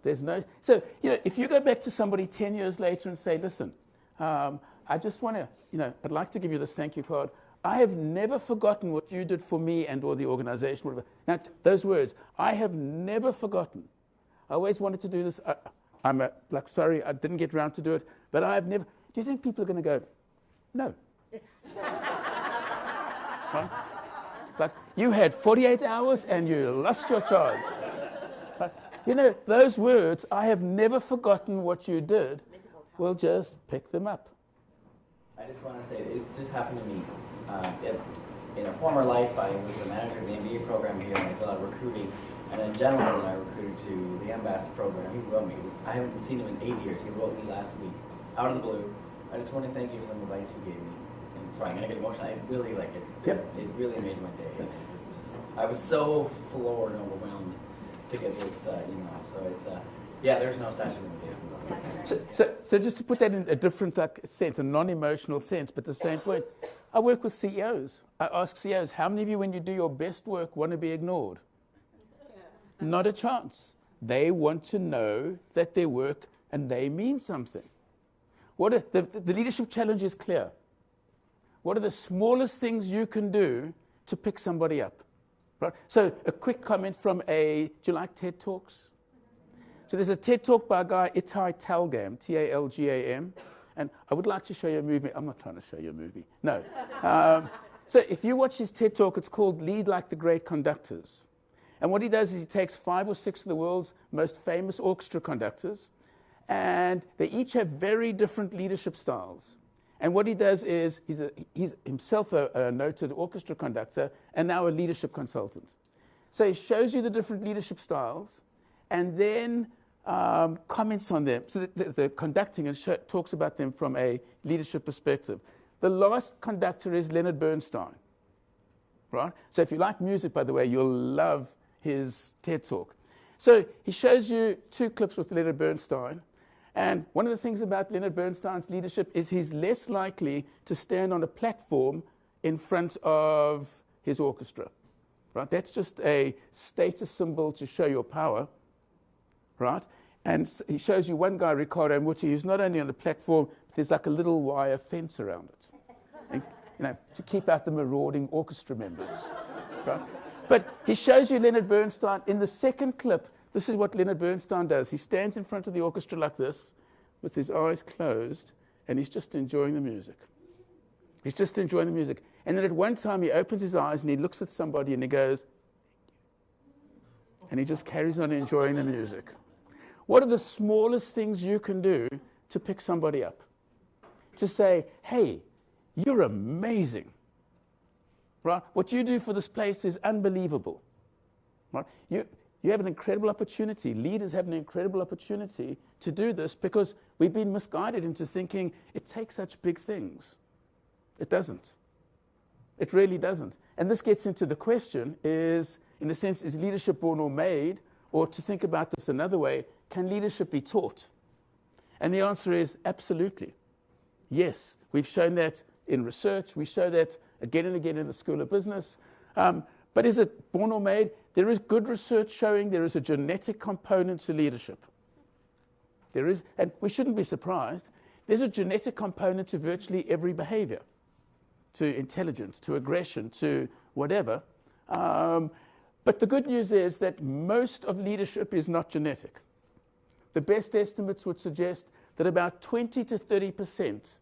There's no. So, if you go back to somebody 10 years later and say, listen, I just want to, I'd like to give you this thank you card. I have never forgotten what you did for me and or the organization, whatever. Now, those words, I have never forgotten. I always wanted to do this. Sorry, I didn't get around to do it, but I've never. Do you think people are going to go, no? Right? Like, you had 48 hours and you lost your chance. Right? Those words, I have never forgotten what you did, will just pick them up. I just want to say, it just happened to me. In a former life, I was the manager of the MBA program here, and I did a lot of recruiting. And a gentleman that I recruited to the ambassador program, he wrote me. I haven't seen him in 8 years. He wrote me last week, out of the blue. I just want to thank you for some advice you gave me. And sorry, I'm going to get emotional. I really like it. Yep. It really made my day. And I was so floored and overwhelmed to get this email. So it's, there's no statute of limitations. So just to put that in a different sense, a non-emotional sense, but the same point, I work with CEOs. I ask CEOs, how many of you, when you do your best work, want to be ignored? Not a chance. They want to know that their work and they mean something. The leadership challenge is clear. What are the smallest things you can do to pick somebody up? Right? So a quick comment from do you like TED Talks? So there's a TED Talk by a guy, Itai Talgam, Talgam, and I would like to show you a movie. I'm not trying to show you a movie. No. So if you watch his TED Talk, it's called Lead Like the Great Conductors. And what he does is he takes 5 or 6 of the world's most famous orchestra conductors, and they each have very different leadership styles. And what he does is he's himself a noted orchestra conductor and now a leadership consultant. So he shows you the different leadership styles and then comments on them. So the conducting and talks about them from a leadership perspective. The last conductor is Leonard Bernstein. Right? So if you like music, by the way, you'll love his TED Talk. So he shows you 2 clips with Leonard Bernstein. And one of the things about Leonard Bernstein's leadership is he's less likely to stand on a platform in front of his orchestra. Right? That's just a status symbol to show your power. Right? And he shows you one guy, Ricardo Muti, who's not only on the platform, but there's like a little wire fence around it. And, to keep out the marauding orchestra members. Right? But he shows you Leonard Bernstein. In the second clip, this is what Leonard Bernstein does. He stands in front of the orchestra like this, with his eyes closed, and he's just enjoying the music. He's just enjoying the music. And then at one time, he opens his eyes, and he looks at somebody, and he goes, and he just carries on enjoying the music. What are the smallest things you can do to pick somebody up? To say, hey, you're amazing. Right? What you do for this place is unbelievable. Right? You have an incredible opportunity. Leaders have an incredible opportunity to do this because we've been misguided into thinking it takes such big things. It doesn't. It really doesn't. And this gets into the question is, in a sense, is leadership born or made? Or to think about this another way, can leadership be taught? And the answer is absolutely. Yes, we've shown that in research. We show that again and again in the School of Business. But is it born or made? There is good research showing there is a genetic component to leadership. There is, and we shouldn't be surprised, there's a genetic component to virtually every behavior, to intelligence, to aggression, to whatever. But the good news is that most of leadership is not genetic. The best estimates would suggest that about 20 to 30%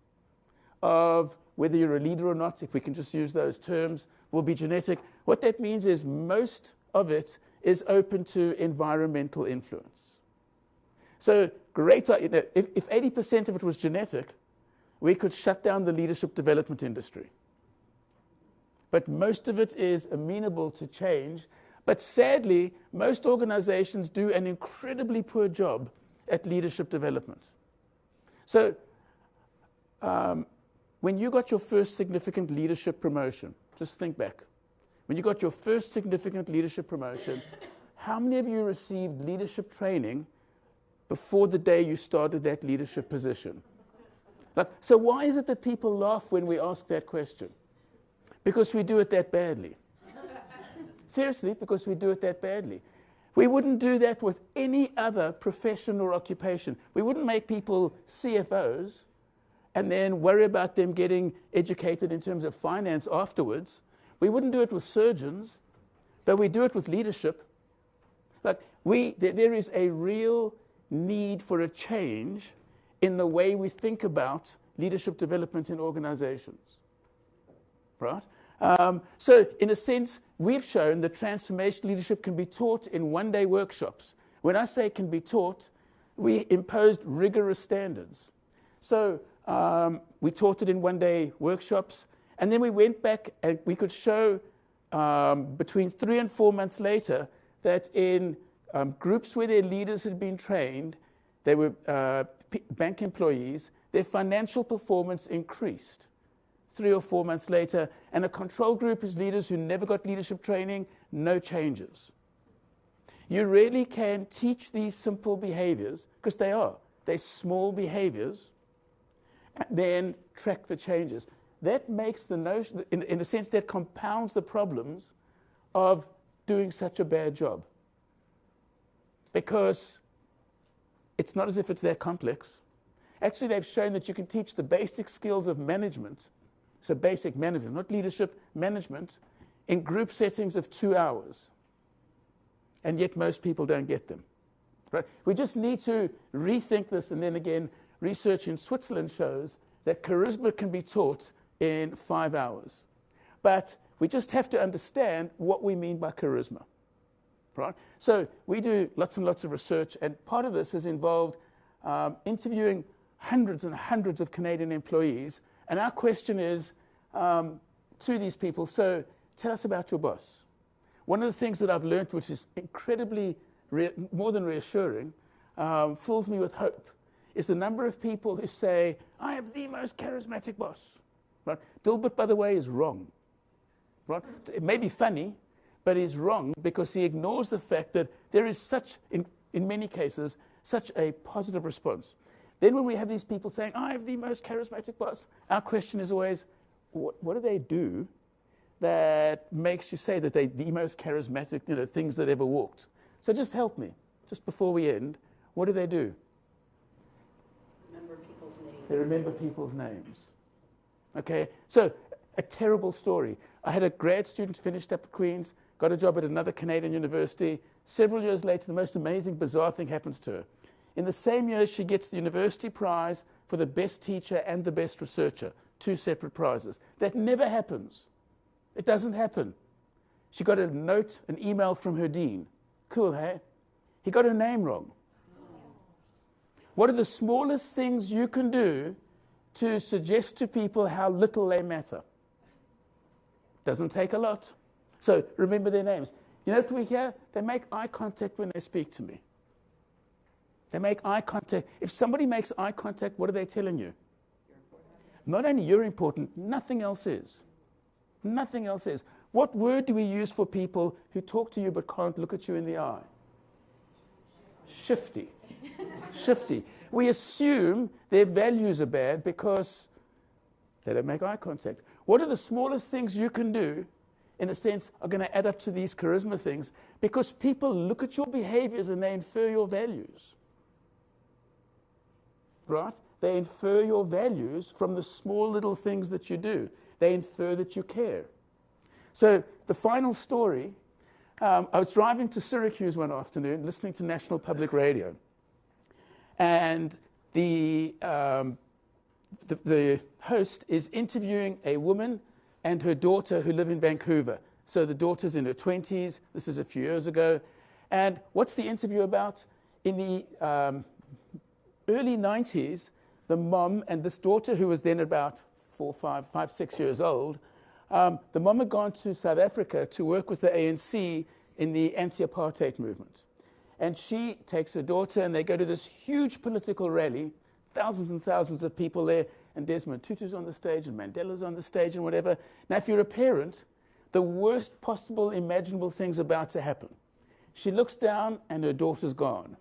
of whether you're a leader or not, if we can just use those terms, will be genetic. What that means is most of it is open to environmental influence. So great, if 80% of it was genetic, we could shut down the leadership development industry. But most of it is amenable to change. But sadly, most organizations do an incredibly poor job at leadership development. So when you got your first significant leadership promotion, just think back. When you got your first significant leadership promotion, how many of you received leadership training before the day you started that leadership position? So why is it that people laugh when we ask that question? Because we do it that badly. Seriously, because we do it that badly. We wouldn't do that with any other profession or occupation. We wouldn't make people CFOs and then worry about them getting educated in terms of finance afterwards. We wouldn't do it with surgeons, but we do it with leadership. There is a real need for a change in the way we think about leadership development in organizations. Right? So in a sense, we've shown that transformational leadership can be taught in one-day workshops. When I say can be taught, we imposed rigorous standards. So we taught it in one-day workshops, and then we went back and we could show between 3 and 4 months later that in groups where their leaders had been trained, they were bank employees, their financial performance increased 3 or 4 months later, and a control group is leaders who never got leadership training, no changes. You really can teach these simple behaviors, because they're small behaviors, and then track the changes. That makes the notion, in a sense, that compounds the problems of doing such a bad job. Because it's not as if it's that complex. Actually, they've shown that you can teach the basic skills of management, so basic management, not leadership, management, in group settings of 2 hours. And yet most people don't get them. Right? We just need to rethink this, and then again, research in Switzerland shows that charisma can be taught in 5 hours. But we just have to understand what we mean by charisma. Right? So we do lots and lots of research, and part of this has involved interviewing hundreds and hundreds of Canadian employees, and our question is to these people, so tell us about your boss. One of the things that I've learned, which is incredibly more than reassuring, fills me with hope, is the number of people who say, I have the most charismatic boss. Right? Dilbert, by the way, is wrong. Right? It may be funny, but he's wrong because he ignores the fact that there is such, in many cases, such a positive response. Then when we have these people saying, I have the most charismatic boss, our question is always, what do they do that makes you say that they're the most charismatic, things that ever walked? So just help me, just before we end, what do they do? Remember people's names. They remember people's names. Okay, so a terrible story. I had a grad student finished up at Queen's, got a job at another Canadian university. Several years later, the most amazing, bizarre thing happens to her. In the same year, she gets the university prize for the best teacher and the best researcher, 2 separate prizes. That never happens. It doesn't happen. She got a note, an email from her dean. Cool, hey? He got her name wrong. What are the smallest things you can do to suggest to people how little they matter? Doesn't take a lot. So remember their names. You know what we hear? They make eye contact when they speak to me. They make eye contact. If somebody makes eye contact, what are they telling you? Not only you're important, nothing else is. Nothing else is. What word do we use for people who talk to you but can't look at you in the eye? Shifty. Shifty. We assume their values are bad because they don't make eye contact. What are the smallest things you can do, in a sense, are going to add up to these charisma things? Because people look at your behaviors and they infer your values. Right? They infer your values from the small little things that you do. They infer that you care. So the final story, I was driving to Syracuse one afternoon, listening to National Public Radio. And the host is interviewing a woman and her daughter who live in Vancouver. So the daughter's in her 20s. This is a few years ago. And what's the interview about? In the early 90s, the mom and this daughter, who was then about 5, 6 years old, the mom had gone to South Africa to work with the ANC in the anti-apartheid movement. And she takes her daughter and they go to this huge political rally, thousands and thousands of people there, and Desmond Tutu's on the stage and Mandela's on the stage and whatever. Now, if you're a parent, the worst possible imaginable thing's about to happen. She looks down and her daughter's gone.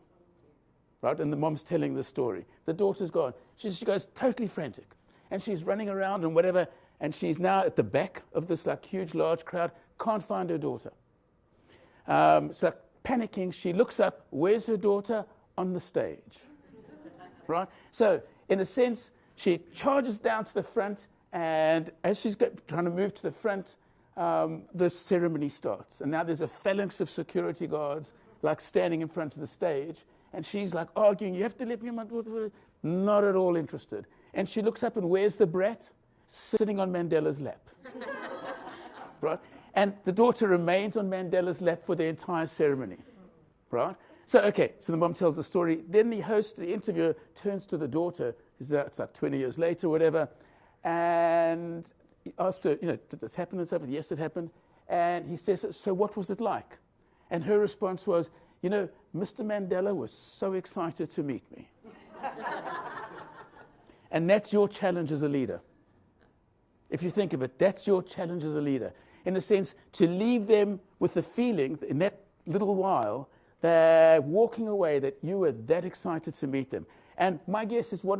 right? And the mom's telling the story. The daughter's gone. She goes totally frantic. And she's running around and whatever, and she's now at the back of this like huge, large crowd, can't find her daughter. So panicking, she looks up, where's her daughter? On the stage, right? So in a sense, she charges down to the front, and as she's trying to move to the front, the ceremony starts. And now there's a phalanx of security guards like standing in front of the stage, and she's like arguing, you have to let me in, my daughter. Not at all interested. And she looks up, and where's the brat? Sitting on Mandela's lap. Right? And the daughter remains on Mandela's lap for the entire ceremony. Right? So the mom tells the story. Then the host, the interviewer, turns to the daughter, it's like 20 years later, whatever, and he asked her, did this happen and so forth? Yes, it happened. And he says, so what was it like? And her response was, Mr. Mandela was so excited to meet me. And that's your challenge as a leader. If you think of it, that's your challenge as a leader. In a sense, to leave them with the feeling in that little while they're walking away that you were that excited to meet them. And my guess is, what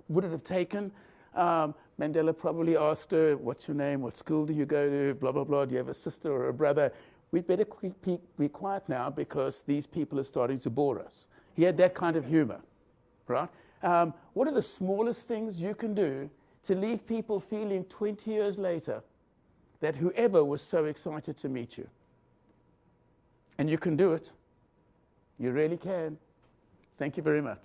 would it have taken? Mandela probably asked her, what's your name? What school do you go to? Blah, blah, blah. Do you have a sister or a brother? We'd better be quiet now because these people are starting to bore us. He had that kind of humor, right? What are the smallest things you can do to leave people feeling 20 years later that whoever was so excited to meet you? And you can do it. You really can. Thank you very much.